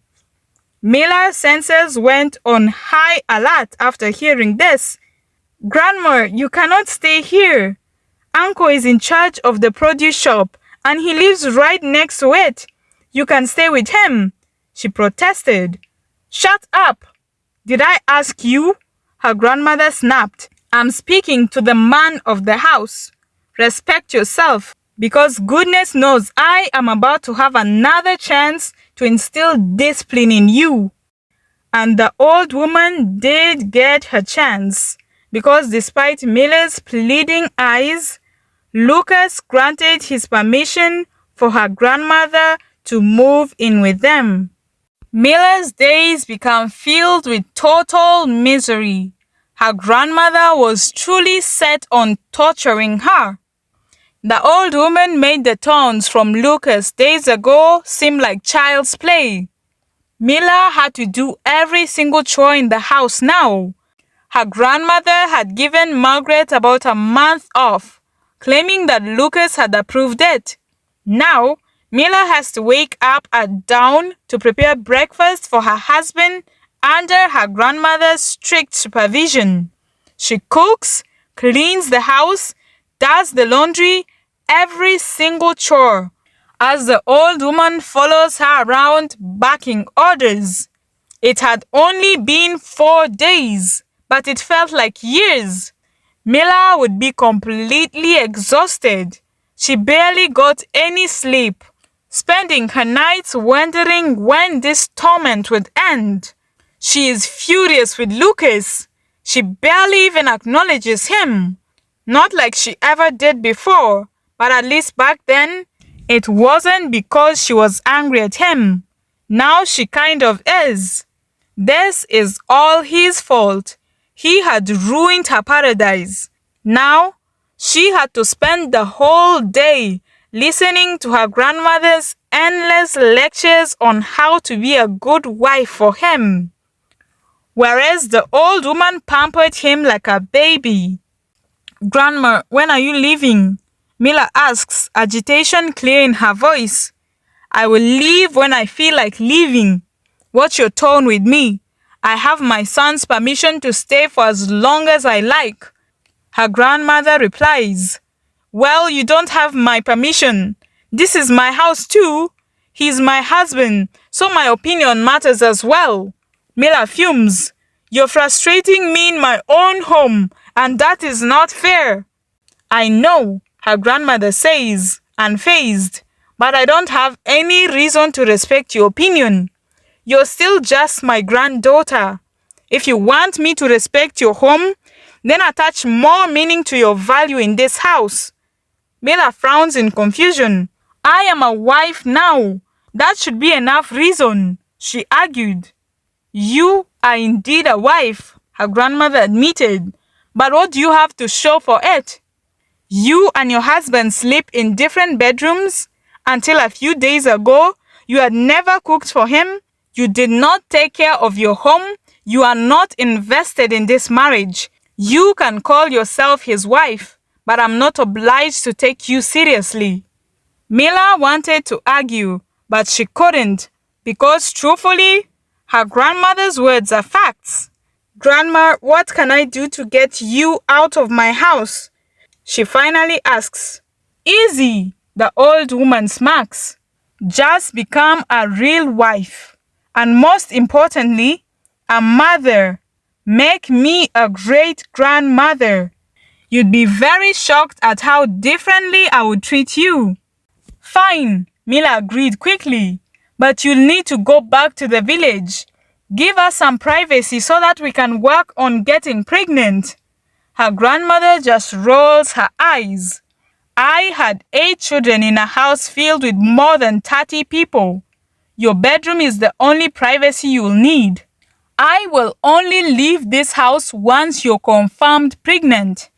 A: Mila's senses went on high alert after hearing this. Grandma, you cannot stay here. Uncle is in charge of the produce shop and he lives right next to it. You can stay with him, she protested. Shut up! Did I ask you? Her grandmother snapped. I'm speaking to the man of the house. Respect yourself, because goodness knows I am about to have another chance to instill discipline in you. And the old woman did get her chance, because despite Miller's pleading eyes, Lucas granted his permission for her grandmother to move in with them. Miller's days became filled with total misery. Her grandmother was truly set on torturing her. The old woman made the taunts from Lucas days ago seem like child's play. Mila had to do every single chore in the house now. Her grandmother had given Margaret about a month off, claiming that Lucas had approved it. Now, Mila has to wake up at dawn to prepare breakfast for her husband under her grandmother's strict supervision. She cooks, cleans the house, does the laundry, every single chore, as the old woman follows her around barking orders. It had only been 4 days, but it felt like years. Mila would be completely exhausted. She barely got any sleep, spending her nights wondering when this torment would end. She is furious with Lucas. She barely even acknowledges him. Not like she ever did before, but at least back then, it wasn't because she was angry at him. Now she kind of is. This is all his fault. He had ruined her paradise. Now, she had to spend the whole day listening to her grandmother's endless lectures on how to be a good wife for him. Whereas the old woman pampered him like a baby. "Grandma, when are you leaving?" Mila asks, agitation clear in her voice. "I will leave when I feel like leaving. What's your tone with me? I have my son's permission to stay for as long as I like." Her grandmother replies, "Well, you don't have my permission. This is my house too. He's my husband, so my opinion matters as well." Mila fumes. "You're frustrating me in my own home, and that is not fair." "I know," her grandmother says, unfazed, "but I don't have any reason to respect your opinion. You're still just my granddaughter. If you want me to respect your home, then attach more meaning to your value in this house." Mila frowns in confusion. "I am a wife now. That should be enough reason," she argued. "You are indeed a wife," her grandmother admitted. "But what do you have to show for it? You and your husband sleep in different bedrooms. Until a few days ago, you had never cooked for him. You did not take care of your home. You are not invested in this marriage. You can call yourself his wife, but I'm not obliged to take you seriously." Mila wanted to argue, but she couldn't, because truthfully, her grandmother's words are facts. "Grandma, what can I do to get you out of my house?" she finally asks. "Easy," the old woman smirks. "Just become a real wife. And most importantly, a mother. Make me a great grandmother. You'd be very shocked at how differently I would treat you." "Fine," Mila agreed quickly. "But you'll need to go back to the village. Give us some privacy so that we can work on getting pregnant." Her grandmother just rolls her eyes. "I had 8 children in a house filled with more than 30 people. Your bedroom is the only privacy you'll need. I will only leave this house once you're confirmed pregnant.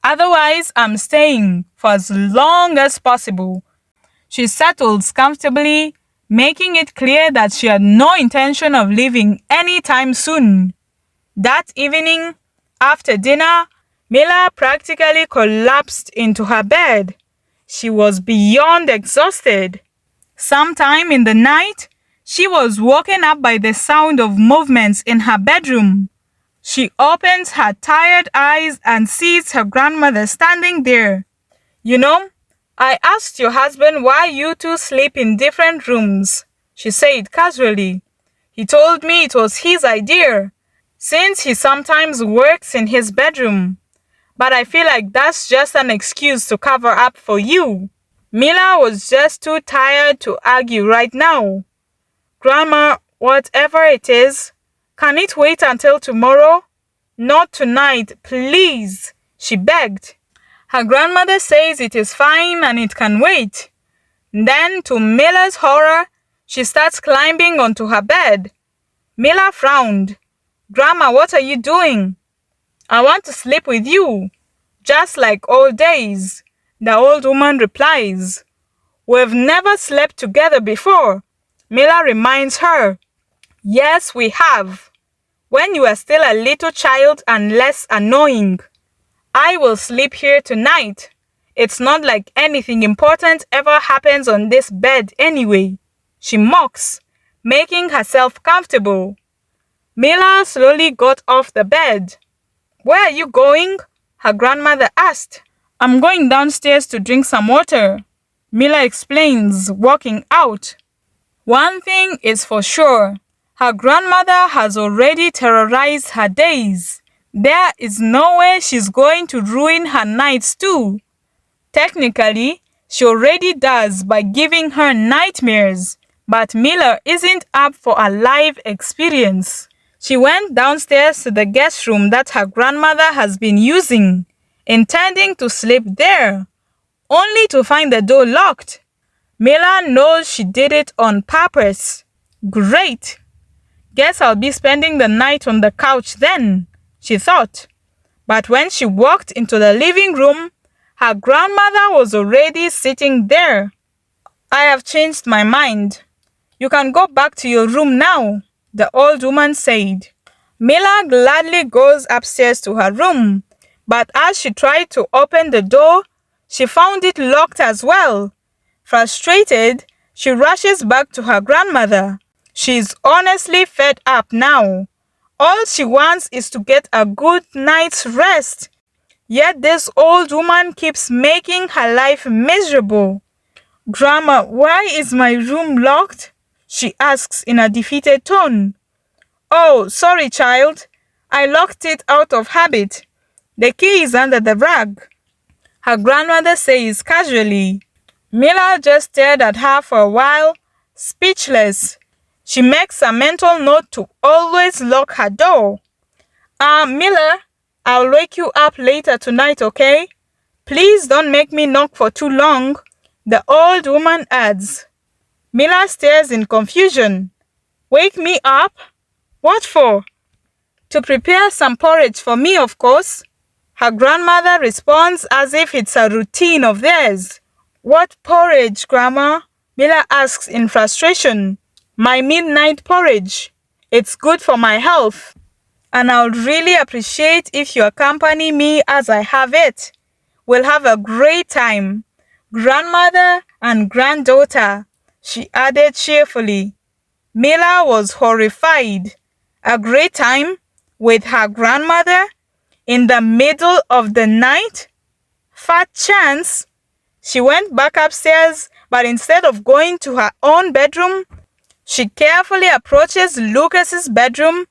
A: Otherwise, I'm staying for as long as possible." She settles comfortably, making it clear that she had no intention of leaving anytime soon. That evening, after dinner, Mila practically collapsed into her bed. She was beyond exhausted. Sometime in the night, she was woken up by the sound of movements in her bedroom. She opens her tired eyes and sees her grandmother standing there. "You know, I asked your husband why you two sleep in different rooms," she said casually. "He told me it was his idea, since he sometimes works in his bedroom. But I feel like that's just an excuse to cover up for you." Mila was just too tired to argue right now. "Grandma, whatever it is, can it wait until tomorrow?" "Not tonight, please," she begged. Her grandmother says it is fine and it can wait. Then, to Mila's horror, she starts climbing onto her bed. Mila frowned. "Grandma, what are you doing?" "I want to sleep with you, just like old days," the old woman replies. "We've never slept together before," Mila reminds her. "Yes, we have. When you were still a little child and less annoying. I will sleep here tonight. It's not like anything important ever happens on this bed anyway, she mocks, making herself comfortable. Mila slowly got off the bed. Where are you going? Her grandmother asked. I'm going downstairs to drink some water, Mila explains, walking out. One thing is for sure, her grandmother has already terrorized her days. There is no way she's going to ruin her nights too. Technically, she already does by giving her nightmares, but Mila isn't up for a live experience. She went downstairs to the guest room that her grandmother has been using, intending to sleep there, only to find the door locked. Mila knows she did it on purpose. Great! Guess I'll be spending the night on the couch then, she thought. But when she walked into the living room, her grandmother was already sitting there. I have changed my mind. You can go back to your room now, the old woman said. Mila gladly goes upstairs to her room, but as she tried to open the door, she found it locked as well. Frustrated, she rushes back to her grandmother. She's honestly fed up now. All she wants is to get a good night's rest. Yet this old woman keeps making her life miserable. Grandma, why is my room locked? She asks in a defeated tone. Oh, sorry, child. I locked it out of habit. The key is under the rug, her grandmother says casually. Mila just stared at her for a while, speechless. She makes a mental note to always lock her door. Mila, I'll wake you up later tonight, okay? Please don't make me knock for too long, the old woman adds. Mila stares in confusion. Wake me up? What for? To prepare some porridge for me, of course. Her grandmother responds as if it's a routine of theirs. What porridge, Grandma? Mila asks in frustration. My midnight porridge. It's good for my health. And I would really appreciate if you accompany me as I have it. We'll have a great time. Grandmother and granddaughter, she added cheerfully. Mila was horrified. A great time? With her grandmother? In the middle of the night? Fat chance! She went back upstairs, but instead of going to her own bedroom, she carefully approaches Lucas's bedroom.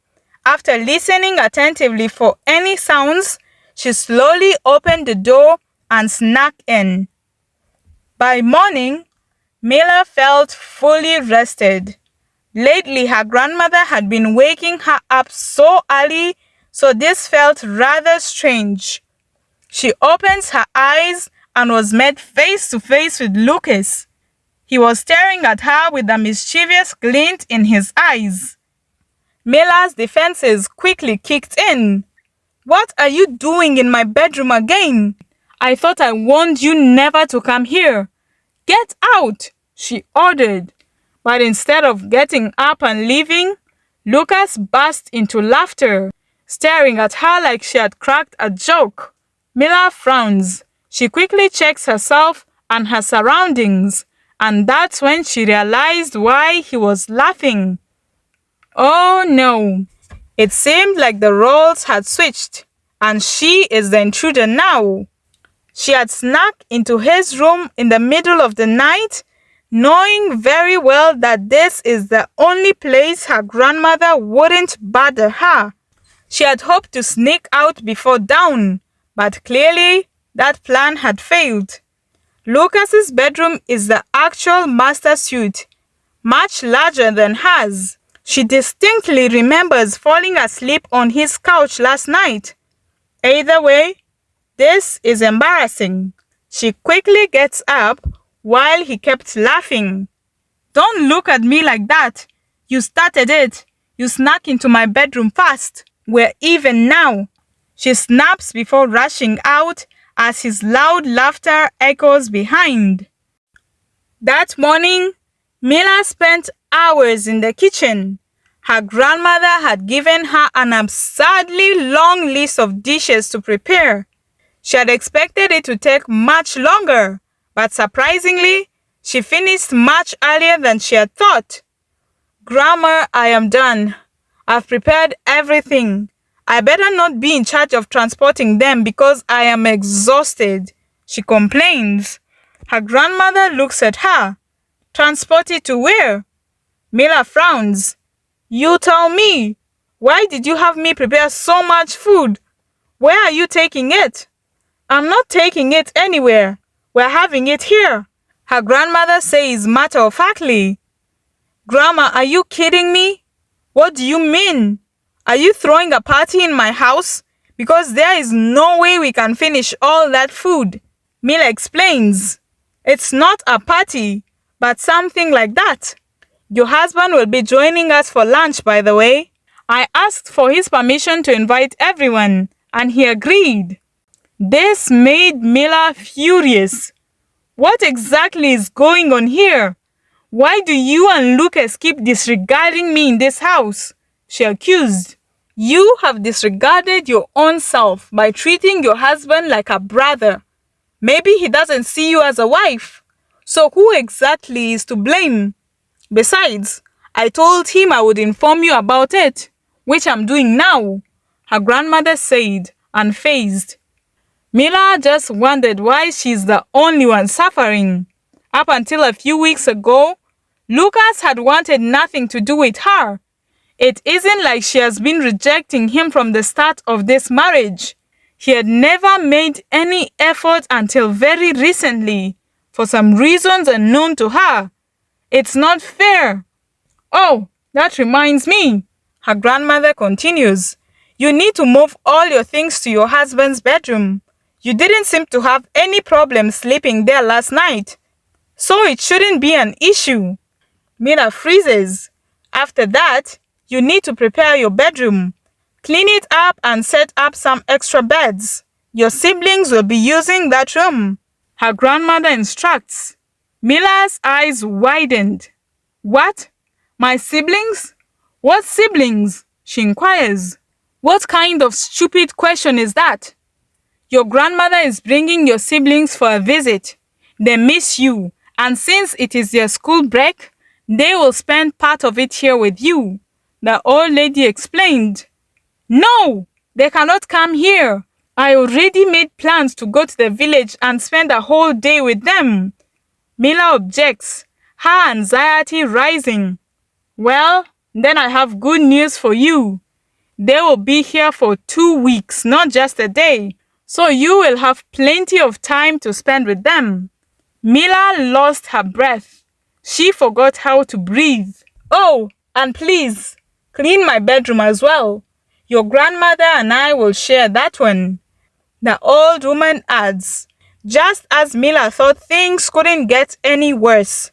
A: After listening attentively for any sounds, she slowly opened the door and snuck in. By morning, Mila felt fully rested. Lately, her grandmother had been waking her up so early, so this felt rather strange. She opens her eyes and was met face to face with Lucas. He was staring at her with a mischievous glint in his eyes. Mila's defenses quickly kicked in. What are you doing in my bedroom again? I thought I warned you never to come here. Get out, she ordered. But instead of getting up and leaving, Lucas burst into laughter, staring at her like she had cracked a joke. Mila frowns. She quickly checks herself and her surroundings, and that's when she realized why he was laughing. Oh no! It seemed like the roles had switched, and she is the intruder now. She had snuck into his room in the middle of the night, knowing very well that this is the only place her grandmother wouldn't bother her. She had hoped to sneak out before dawn, but clearly that plan had failed. Lucas's bedroom is the actual master suite, much larger than hers. She distinctly remembers falling asleep on his couch last night. Either way, this is embarrassing. She quickly gets up while he kept laughing. Don't look at me like that. You started it. You snuck into my bedroom fast. We're even now. She snaps before rushing out as his loud laughter echoes behind. That morning, Mila spent hours in the kitchen. Her grandmother had given her an absurdly long list of dishes to prepare. She had expected it to take much longer, but surprisingly, she finished much earlier than she had thought. "Grandma, I am done. I've prepared everything. I better not be in charge of transporting them because I am exhausted," she complains. Her grandmother looks at her. "Transport it to where?" Mila frowns. "You tell me. Why did you have me prepare so much food? Where are you taking it?" "I'm not taking it anywhere. We're having it here," her grandmother says matter-of-factly. "Grandma, are you kidding me? What do you mean? Are you throwing a party in my house? Because there is no way we can finish all that food," Mila explains. "It's not a party, but something like that. Your husband will be joining us for lunch, by the way. I asked for his permission to invite everyone, and he agreed." This made Mila furious. "What exactly is going on here? Why do you and Lucas keep disregarding me in this house?" she accused. "You have disregarded your own self by treating your husband like a brother. Maybe he doesn't see you as a wife. So who exactly is to blame? Besides, I told him I would inform you about it, which I'm doing now," her grandmother said, unfazed. Mila just wondered why she's the only one suffering. Up until a few weeks ago, Lucas had wanted nothing to do with her. It isn't like she has been rejecting him from the start of this marriage. He had never made any effort until very recently, for some reasons unknown to her. It's not fair. "Oh, that reminds me," her grandmother continues. "You need to move all your things to your husband's bedroom. You didn't seem to have any problem sleeping there last night, so it shouldn't be an issue." Mila freezes. "After that, you need to prepare your bedroom. Clean it up and set up some extra beds. Your siblings will be using that room," her grandmother instructs. Mila's eyes widened. "What? My siblings? What siblings?" she inquires. "What kind of stupid question is that? Your grandmother is bringing your siblings for a visit. They miss you, and since it is their school break, they will spend part of it here with you," the old lady explained. "No, they cannot come here. I already made plans to go to the village and spend a whole day with them," Mila objects, her anxiety rising. "Well, then I have good news for you. They will be here for 2 weeks, not just a day. So you will have plenty of time to spend with them." Mila lost her breath. She forgot how to breathe. "Oh, and please, clean my bedroom as well. Your grandmother and I will share that one," the old woman adds, just as Mila thought things couldn't get any worse.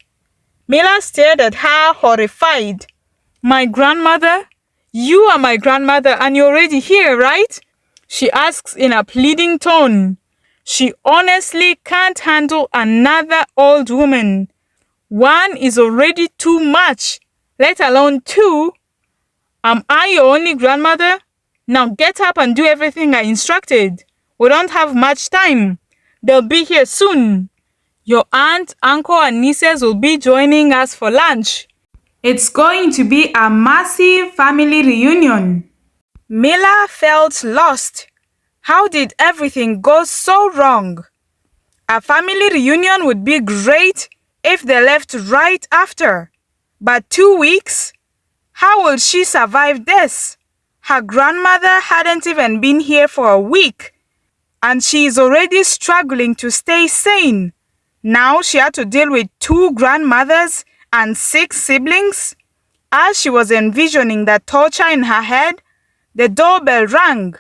A: Mila stared at her, horrified. "My grandmother? You are my grandmother and you're already here, right?" she asks in a pleading tone. She honestly can't handle another old woman. One is already too much, let alone two. "Am I your only grandmother? Now get up and do everything I instructed. We don't have much time. They'll be here soon. Your aunt, uncle, and nieces will be joining us for lunch. It's going to be a massive family reunion." Mila felt lost. How did everything go so wrong? A family reunion would be great if they left right after. But 2 weeks? How will she survive this? Her grandmother hadn't even been here for a week, and she is already struggling to stay sane. Now she had to deal with 2 grandmothers and 6 siblings. As she was envisioning the torture in her head, the doorbell rang.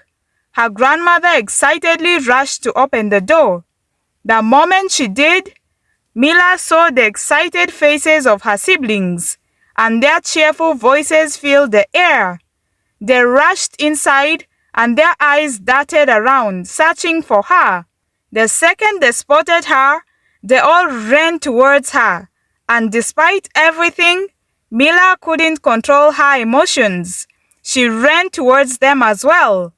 A: Her grandmother excitedly rushed to open the door. The moment she did, Mila saw the excited faces of her siblings, and their cheerful voices filled the air. They rushed inside, and their eyes darted around, searching for her. The second they spotted her, they all ran towards her, and despite everything, Mila couldn't control her emotions. She ran towards them as well.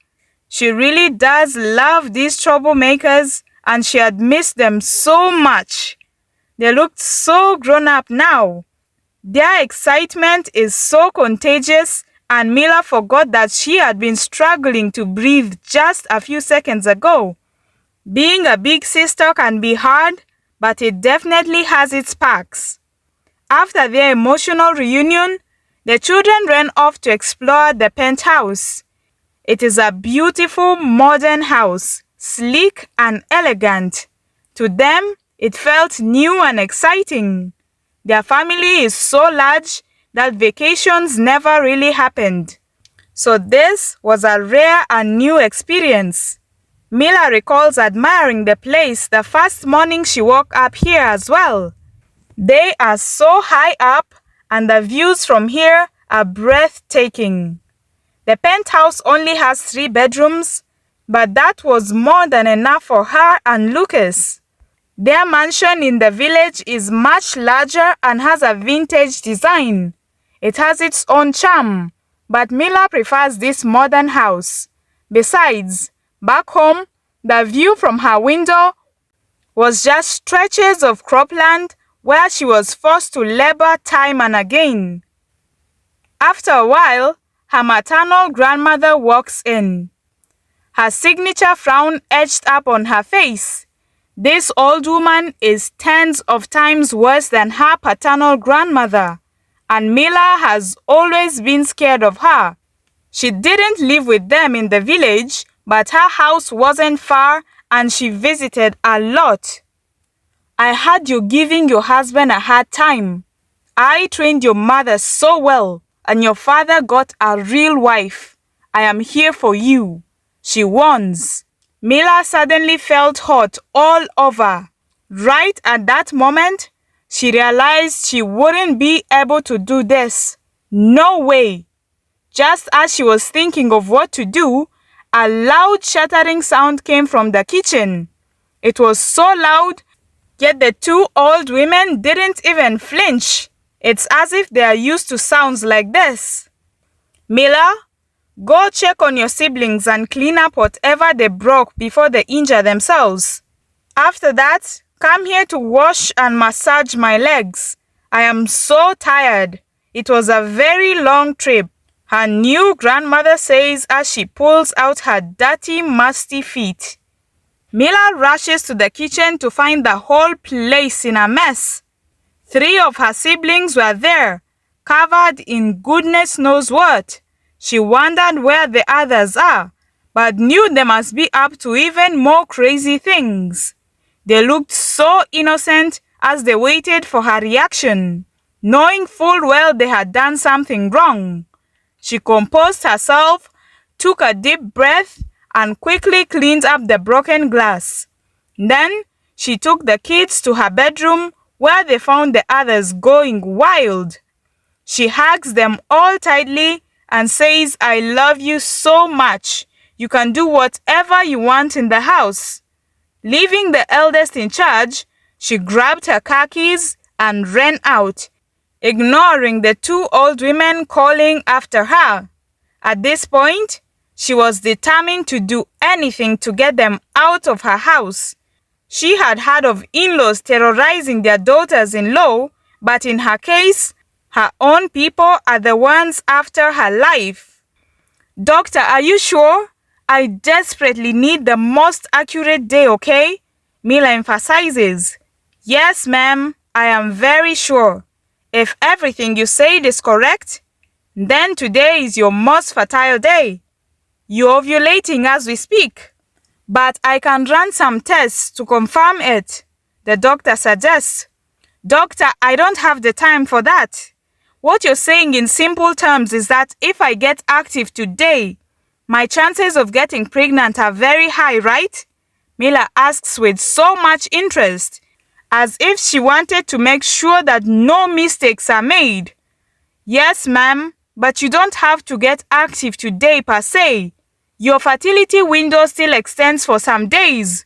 A: She really does love these troublemakers, and she had missed them so much. They looked so grown up now. Their excitement is so contagious, and Mila forgot that she had been struggling to breathe just a few seconds ago. Being a big sister can be hard, but it definitely has its perks. After their emotional reunion, the children ran off to explore the penthouse. It is a beautiful modern house, sleek and elegant. To them, it felt new and exciting. Their family is so large that vacations never really happened. So this was a rare and new experience. Mila recalls admiring the place the first morning she woke up here as well. They are so high up, and the views from here are breathtaking. The penthouse only has 3 bedrooms, but that was more than enough for her and Lucas. Their mansion in the village is much larger and has a vintage design. It has its own charm, but Mila prefers this modern house. Besides, back home, the view from her window was just stretches of cropland where she was forced to labor time and again. After a while, her maternal grandmother walks in. Her signature frown etched up on her face. This old woman is tens of times worse than her paternal grandmother, and Mila has always been scared of her. She didn't live with them in the village, but her house wasn't far and she visited a lot. I heard you giving your husband a hard time. I trained your mother so well, and your father got a real wife. I am here for you, she warns. Mila suddenly felt hot all over. Right at that moment, she realized she wouldn't be able to do this. No way. Just as she was thinking of what to do, a loud shattering sound came from the kitchen. It was so loud, yet the 2 old women didn't even flinch. It's as if they are used to sounds like this. Mila, go check on your siblings and clean up whatever they broke before they injure themselves. After that, come here to wash and massage my legs. I am so tired. It was a very long trip, her new grandmother says as she pulls out her dirty, musty feet. Mila rushes to the kitchen to find the whole place in a mess. 3 of her siblings were there, covered in goodness knows what. She wondered where the others are, but knew they must be up to even more crazy things. They looked so innocent as they waited for her reaction, knowing full well they had done something wrong. She composed herself, took a deep breath, and quickly cleaned up the broken glass. Then, she took the kids to her bedroom where they found the others going wild. She hugs them all tightly and says, I love you so much. You can do whatever you want in the house. Leaving the eldest in charge, she grabbed her car keys and ran out, ignoring the 2 old women calling after her. At this point, she was determined to do anything to get them out of her house. She had heard of in-laws terrorizing their daughters-in-law, but in her case, her own people are the ones after her life. Doctor, are you sure? I desperately need the most accurate day, okay? Mila emphasizes. Yes, ma'am, I am very sure. If everything you said is correct, then today is your most fertile day. You're ovulating as we speak. But I can run some tests to confirm it, the doctor suggests. Doctor, I don't have the time for that. What you're saying in simple terms is that if I get active today, my chances of getting pregnant are very high, right? Mila asks with so much interest, as if she wanted to make sure that no mistakes are made. Yes, ma'am, but you don't have to get active today per se. Your fertility window still extends for some days.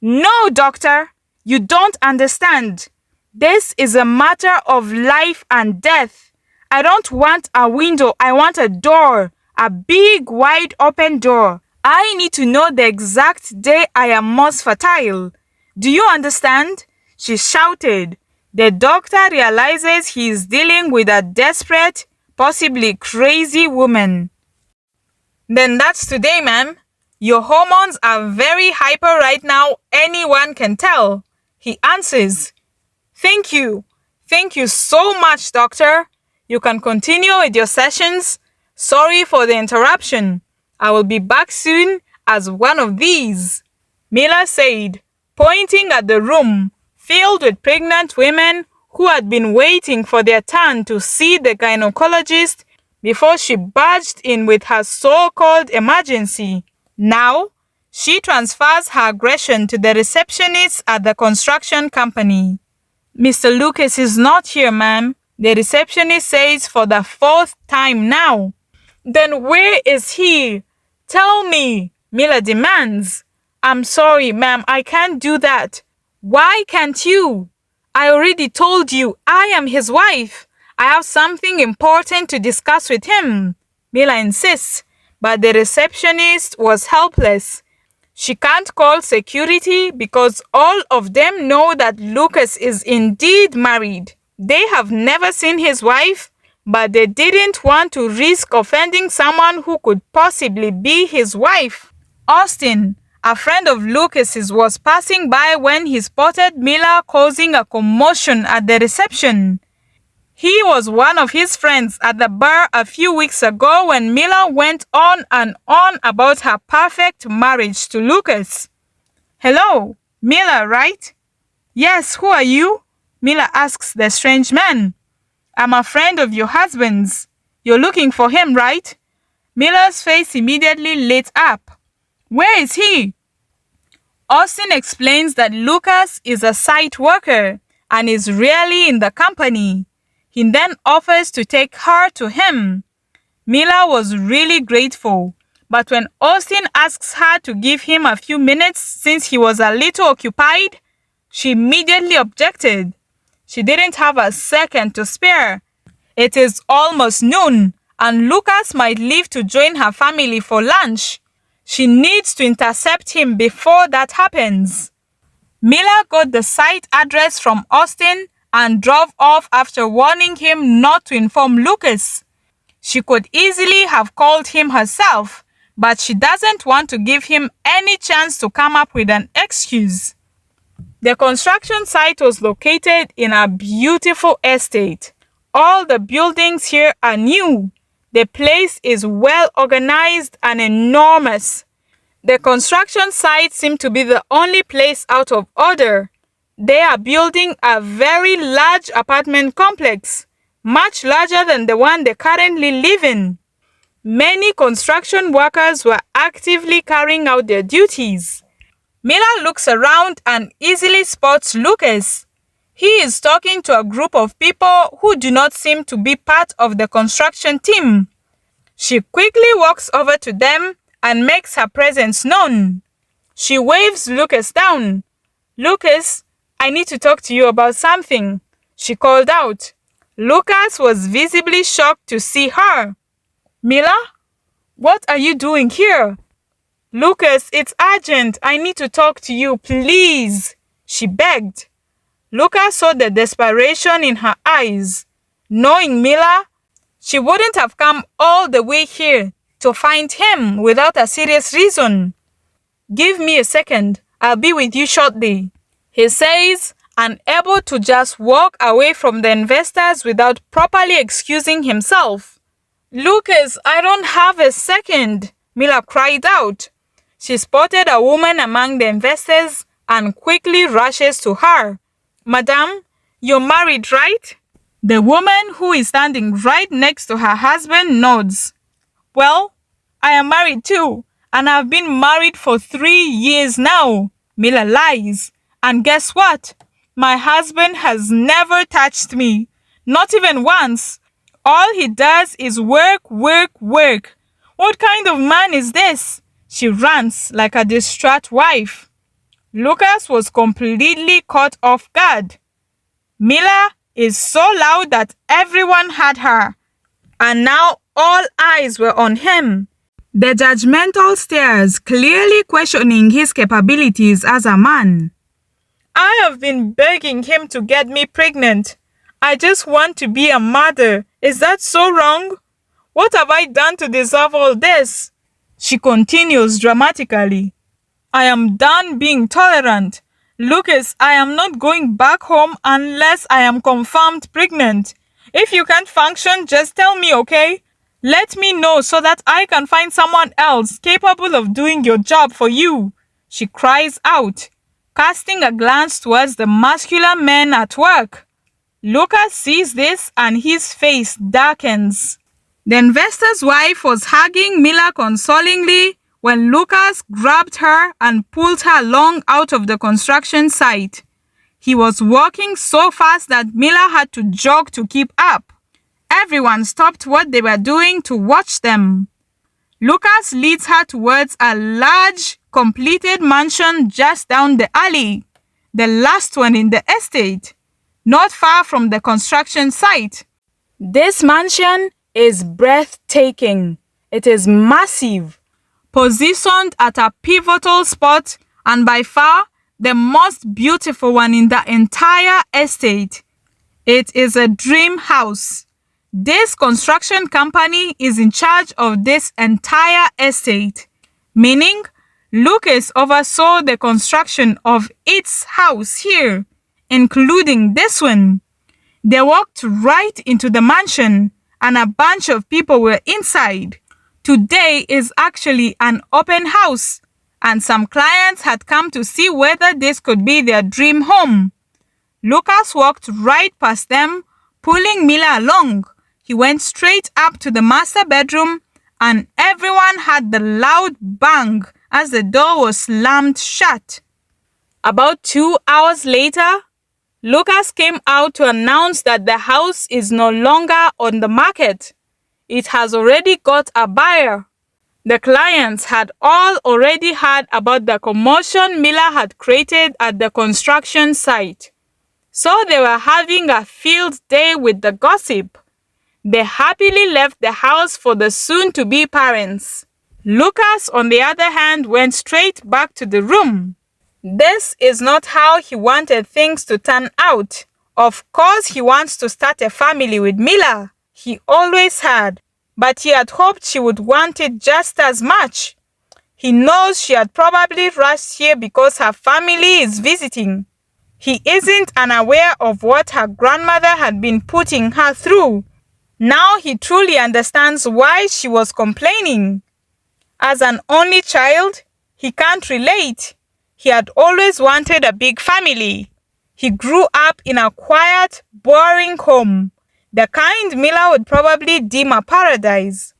A: No, doctor, you don't understand. This is a matter of life and death. I don't want a window, I want a door, a big, wide open door. I need to know the exact day I am most fertile. Do you understand? She shouted. The doctor realizes he is dealing with a desperate, possibly crazy woman. Then that's today, ma'am. Your hormones are very hyper right now, anyone can tell. He answers. Thank you. Thank you so much, doctor. You can continue with your sessions. Sorry for the interruption. I will be back soon as one of these, Mila said, pointing at the room filled with pregnant women who had been waiting for their turn to see the gynecologist before she barged in with her so-called emergency. Now, she transfers her aggression to the receptionist at the construction company. Mr. Lucas is not here, ma'am, the receptionist says for the fourth time now. Then where is he? Tell me, Mila demands. I'm sorry, ma'am, I can't do that. Why can't you? I already told you I am his wife. I have something important to discuss with him, Mila insists, but the receptionist was helpless. She can't call security because all of them know that Lucas is indeed married. They have never seen his wife, but they didn't want to risk offending someone who could possibly be his wife. Austin, a friend of Lucas's, was passing by when he spotted Mila causing a commotion at the reception. He was one of his friends at the bar a few weeks ago when Mila went on and on about her perfect marriage to Lucas. Hello, Mila, right? Yes, who are you? Mila asks the strange man. I'm a friend of your husband's. You're looking for him, right? Mila's face immediately lit up. Where is he? Austin explains that Lucas is a site worker and is rarely in the company. He then offers to take her to him. Mila was really grateful, but when Austin asks her to give him a few minutes since he was a little occupied, she immediately objected. She didn't have a second to spare. It is almost noon, and Lucas might leave to join her family for lunch. She needs to intercept him before that happens. Mila got the site address from Austin and drove off after warning him not to inform Lucas. She could easily have called him herself, but she doesn't want to give him any chance to come up with an excuse. The construction site was located in a beautiful estate. All the buildings here are new. The place is well organized and enormous. The construction site seemed to be the only place out of order. They are building a very large apartment complex, much larger than the one they currently live in. Many construction workers were actively carrying out their duties. Mila looks around and easily spots Lucas. He is talking to a group of people who do not seem to be part of the construction team. She quickly walks over to them and makes her presence known. She waves Lucas down. Lucas, I need to talk to you about something, she called out. Lucas was visibly shocked to see her. Mila, what are you doing here? Lucas, it's urgent. I need to talk to you, please, she begged. Lucas saw the desperation in her eyes. Knowing Mila, she wouldn't have come all the way here to find him without a serious reason. Give me a second. I'll be with you shortly, he says, unable to just walk away from the investors without properly excusing himself. Lucas, I don't have a second, Mila cried out. She spotted a woman among the investors and quickly rushes to her. Madam, you're married, right? The woman, who is standing right next to her husband, nods. Well, I am married too, and I've been married for 3 years now, Mila lies. And guess what? My husband has never touched me, not even once. All he does is work, work, work. What kind of man is this? She rants like a distraught wife. Lucas was completely caught off guard. Mila is so loud that everyone heard her, and now all eyes were on him. The judgmental stares, clearly questioning his capabilities as a man. I have been begging him to get me pregnant. I just want to be a mother. Is that so wrong? What have I done to deserve all this? She continues dramatically. I am done being tolerant. Lucas, I am not going back home unless I am confirmed pregnant. If you can't function, just tell me, okay? Let me know so that I can find someone else capable of doing your job for you, she cries out, casting a glance towards the muscular men at work. Lucas sees this and his face darkens. The investor's wife was hugging Mila consolingly when Lucas grabbed her and pulled her along out of the construction site. He was walking so fast that Mila had to jog to keep up. Everyone stopped what they were doing to watch them. Lucas leads her towards a large, completed mansion just down the alley, the last one in the estate, not far from the construction site. This mansion is breathtaking. It is massive, positioned at a pivotal spot and by far the most beautiful one in the entire estate. It is a dream house. This construction company is in charge of this entire estate, meaning Lucas oversaw the construction of its house here, including this one. They walked right into the mansion and a bunch of people were inside. Today is actually an open house and some clients had come to see whether this could be their dream home. Lucas walked right past them, pulling Mila along. He went straight up to the master bedroom and everyone had the loud bang as the door was slammed shut. About 2 hours later, Lucas came out to announce that the house is no longer on the market. It has already got a buyer. The clients had all already heard about the commotion Mila had created at the construction site. So they were having a field day with the gossip. They happily left the house for the soon-to-be parents. Lucas, on the other hand, went straight back to the room. This is not how he wanted things to turn out. Of course, he wants to start a family with Mila. He always had. But he had hoped she would want it just as much. He knows she had probably rushed here because her family is visiting. He isn't unaware of what her grandmother had been putting her through. Now he truly understands why she was complaining. As an only child, he can't relate. He had always wanted a big family. He grew up in a quiet, boring home, the kind Mila would probably deem a paradise.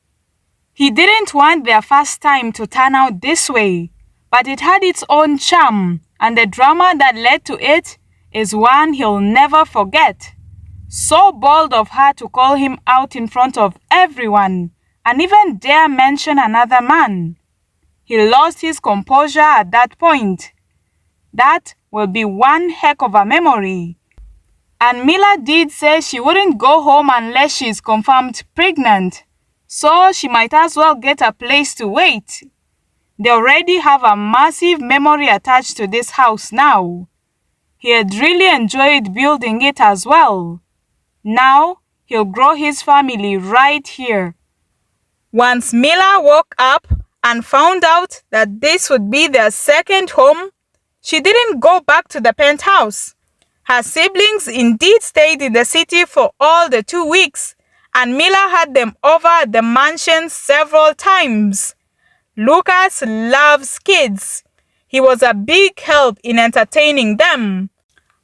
A: He didn't want their first time to turn out this way, but it had its own charm, and the drama that led to it is one he'll never forget. So bold of her to call him out in front of everyone and even dare mention another man. He lost his composure at that point. That will be one heck of a memory. And Mila did say she wouldn't go home unless she's confirmed pregnant, so she might as well get a place to wait. They already have a massive memory attached to this house now. He had really enjoyed building it as well. Now, he'll grow his family right here. Once Mila woke up and found out that this would be their second home, she didn't go back to the penthouse. Her siblings indeed stayed in the city for all the 2 weeks, and Mila had them over at the mansion several times. Lucas loves kids. He was a big help in entertaining them.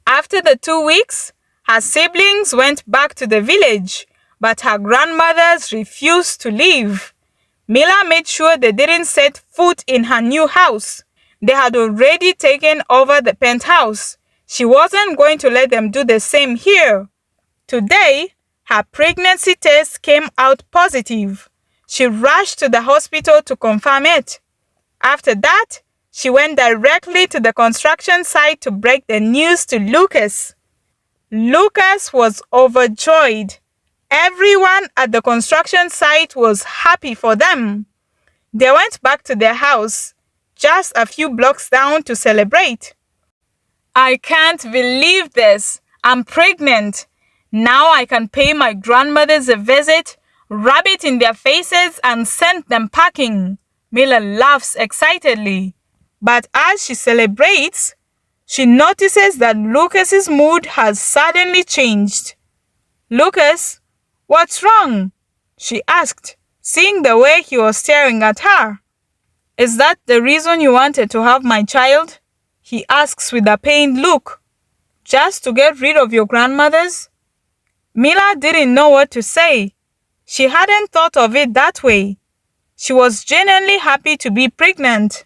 A: After the 2 weeks, her siblings went back to the village, but her grandmothers refused to leave. Mila made sure they didn't set foot in her new house. They had already taken over the penthouse. She wasn't going to let them do the same here. Today, her pregnancy test came out positive. She rushed to the hospital to confirm it. After that, she went directly to the construction site to break the news to Lucas. Lucas was overjoyed. Everyone at the construction site was happy for them. They went back to their house, just a few blocks down, to celebrate. I can't believe this. I'm pregnant. Now I can pay my grandmothers a visit, rub it in their faces, and send them packing. Mila laughs excitedly. But as she celebrates, she notices that Lucas's mood has suddenly changed. Lucas, what's wrong? She asked, seeing the way he was staring at her. Is that the reason you wanted to have my child? He asks with a pained look. Just to get rid of your grandmothers? Mila didn't know what to say. She hadn't thought of it that way. She was genuinely happy to be pregnant.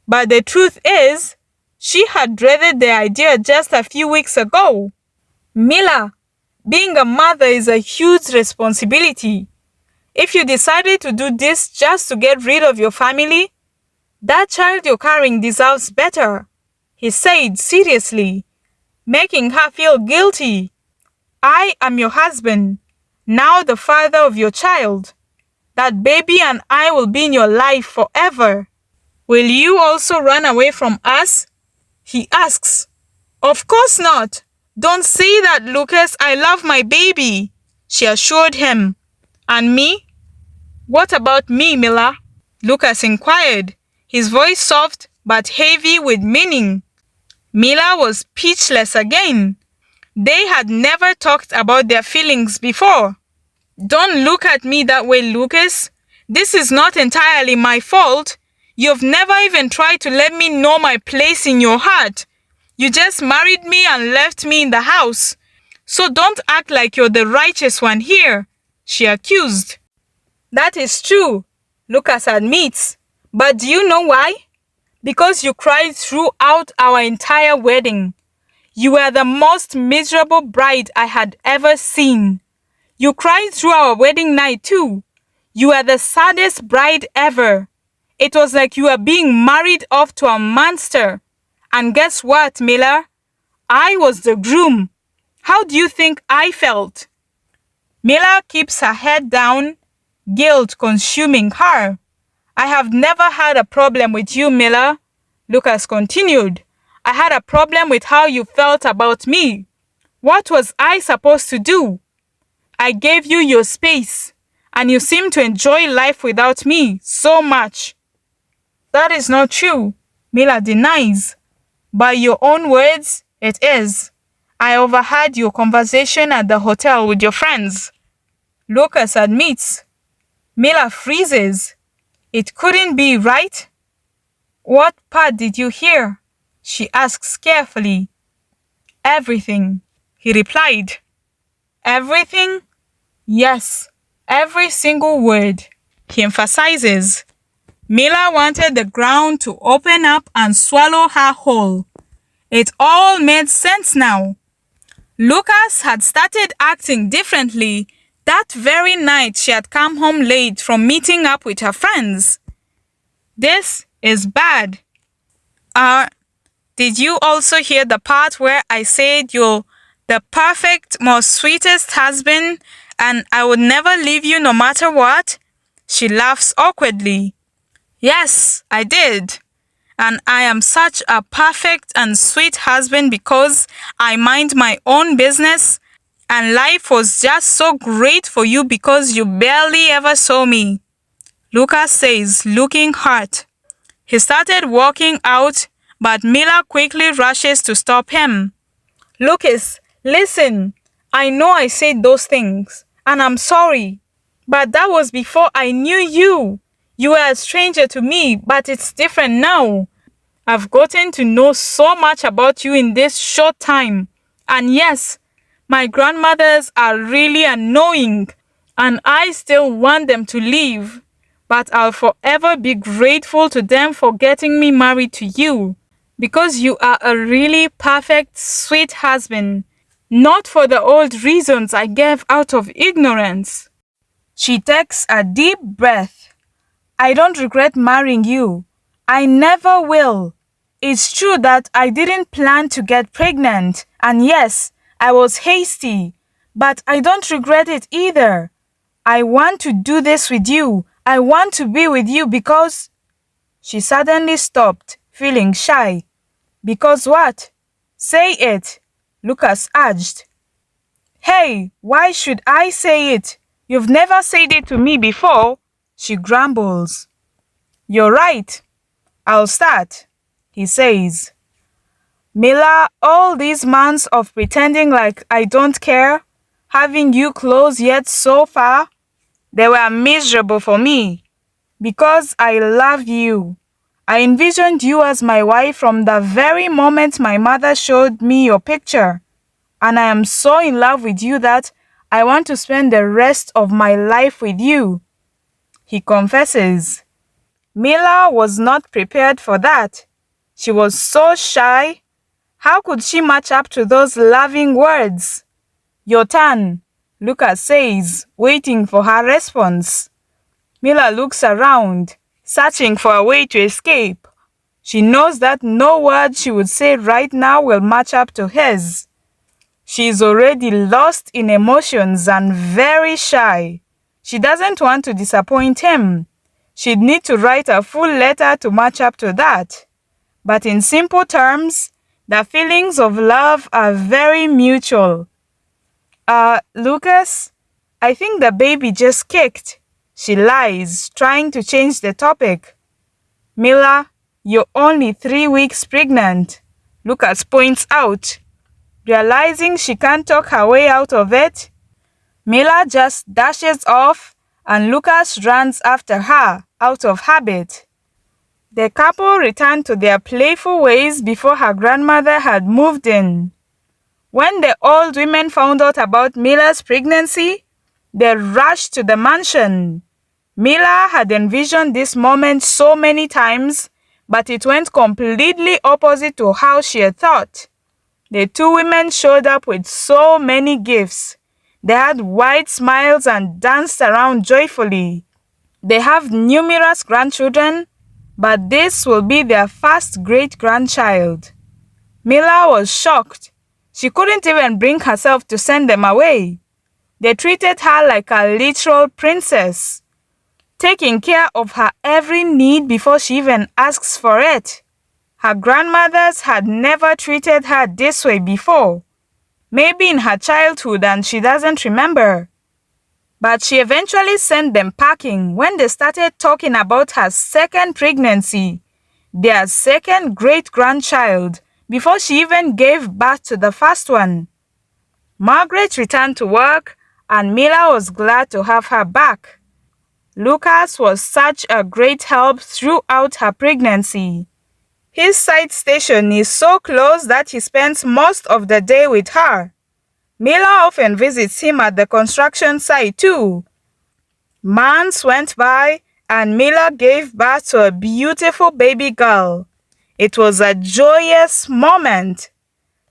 A: But the truth is, she had dreaded the idea just a few weeks ago. Mila, being a mother is a huge responsibility. If you decided to do this just to get rid of your family, that child you're carrying deserves better, he said seriously, making her feel guilty. I am your husband, now the father of your child. That baby and I will be in your life forever. Will you also run away from us? He asks. Of course not. Don't say that, Lucas. I love my baby, she assured him. And me? What about me, Mila? Lucas inquired, his voice soft but heavy with meaning. Mila was speechless again. They had never talked about their feelings before. Don't look at me that way, Lucas. This is not entirely my fault. You've never even tried to let me know my place in your heart. You just married me and left me in the house. So don't act like you're the righteous one here, she accused. That is true, Lucas admits. But do you know why? Because you cried throughout our entire wedding. You were the most miserable bride I had ever seen. You cried through our wedding night too. You were the saddest bride ever. It was like you were being married off to a monster. And guess what, Mila? I was the groom. How do you think I felt? Mila keeps her head down, guilt consuming her. I have never had a problem with you, Mila, Lucas continued. I had a problem with how you felt about me. What was I supposed to do? I gave you your space, and you seem to enjoy life without me so much. That is not true, Mila denies. By your own words, it is. I overheard your conversation at the hotel with your friends, Lucas admits. Mila freezes. It couldn't be, right? What part did you hear? She asks carefully. Everything, he replied. Everything? Yes, every single word, he emphasizes. Mila wanted the ground to open up and swallow her whole. It all made sense now. Lucas had started acting differently that very night she had come home late from meeting up with her friends. This is bad. Did you also hear the part where I said you're the perfect, most sweetest husband and I would never leave you no matter what? She laughs awkwardly. Yes, I did. And I am such a perfect and sweet husband because I mind my own business and life was just so great for you because you barely ever saw me, Lucas says, looking hurt. He started walking out, but Mila quickly rushes to stop him. Lucas, listen, I know I said those things, and I'm sorry, but that was before I knew you. You were a stranger to me, but it's different now. I've gotten to know so much about you in this short time. And yes, my grandmothers are really annoying, and I still want them to leave. But I'll forever be grateful to them for getting me married to you, because you are a really perfect, sweet husband, not for the old reasons I gave out of ignorance. She takes a deep breath. I don't regret marrying you. I never will. It's true that I didn't plan to get pregnant, and yes, I was hasty, but I don't regret it either. I want to do this with you, I want to be with you because... She suddenly stopped, feeling shy. Because what? Say it, Lucas urged. Hey, why should I say it? You've never said it to me before, she grumbles. You're right. I'll start, he says. Mila, all these months of pretending like I don't care, having you close yet so far, they were miserable for me. Because I love you. I envisioned you as my wife from the very moment my mother showed me your picture. And I am so in love with you that I want to spend the rest of my life with you, he confesses. Mila was not prepared for that. She was so shy. How could she match up to those loving words? Your turn, Lucas says, waiting for her response. Mila looks around, searching for a way to escape. She knows that no word she would say right now will match up to his. She is already lost in emotions and very shy. She doesn't want to disappoint him. She'd need to write a full letter to match up to that. But in simple terms, the feelings of love are very mutual. Lucas, I think the baby just kicked. She lies, trying to change the topic. Mila, you're only 3 weeks pregnant, Lucas points out. Realizing she can't talk her way out of it, Mila just dashes off and Lucas runs after her out of habit. The couple returned to their playful ways before her grandmother had moved in. When the old women found out about Mila's pregnancy, they rushed to the mansion. Mila had envisioned this moment so many times, but it went completely opposite to how she had thought. The two women showed up with so many gifts. They had wide smiles and danced around joyfully. They have numerous grandchildren, but this will be their first great-grandchild. Mila was shocked. She couldn't even bring herself to send them away. They treated her like a literal princess, taking care of her every need before she even asks for it. Her grandmothers had never treated her this way before. Maybe in her childhood and she doesn't remember. But she eventually sent them packing when they started talking about her second pregnancy, their second great-grandchild, before she even gave birth to the first one. Margaret returned to work and Mila was glad to have her back. Lucas was such a great help throughout her pregnancy. His side station is so close that he spends most of the day with her. Mila often visits him at the construction site too. Months went by and Mila gave birth to a beautiful baby girl. It was a joyous moment.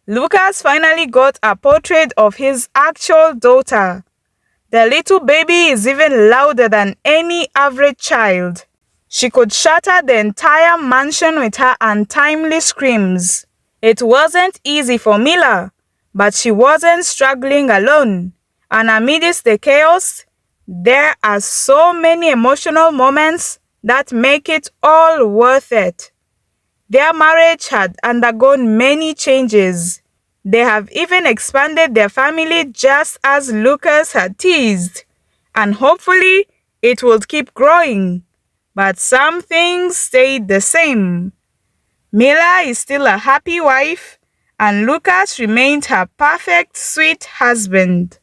A: Lucas finally got a portrait of his actual daughter. The little baby is even louder than any average child. She could shatter the entire mansion with her untimely screams. It wasn't easy for Mila, but she wasn't struggling alone. And amidst the chaos, there are so many emotional moments that make it all worth it. Their marriage had undergone many changes. They have even expanded their family just as Lucas had teased. And hopefully, it will keep growing. But some things stayed the same. Mila is still a happy wife, and Lucas remained her perfect, sweet husband.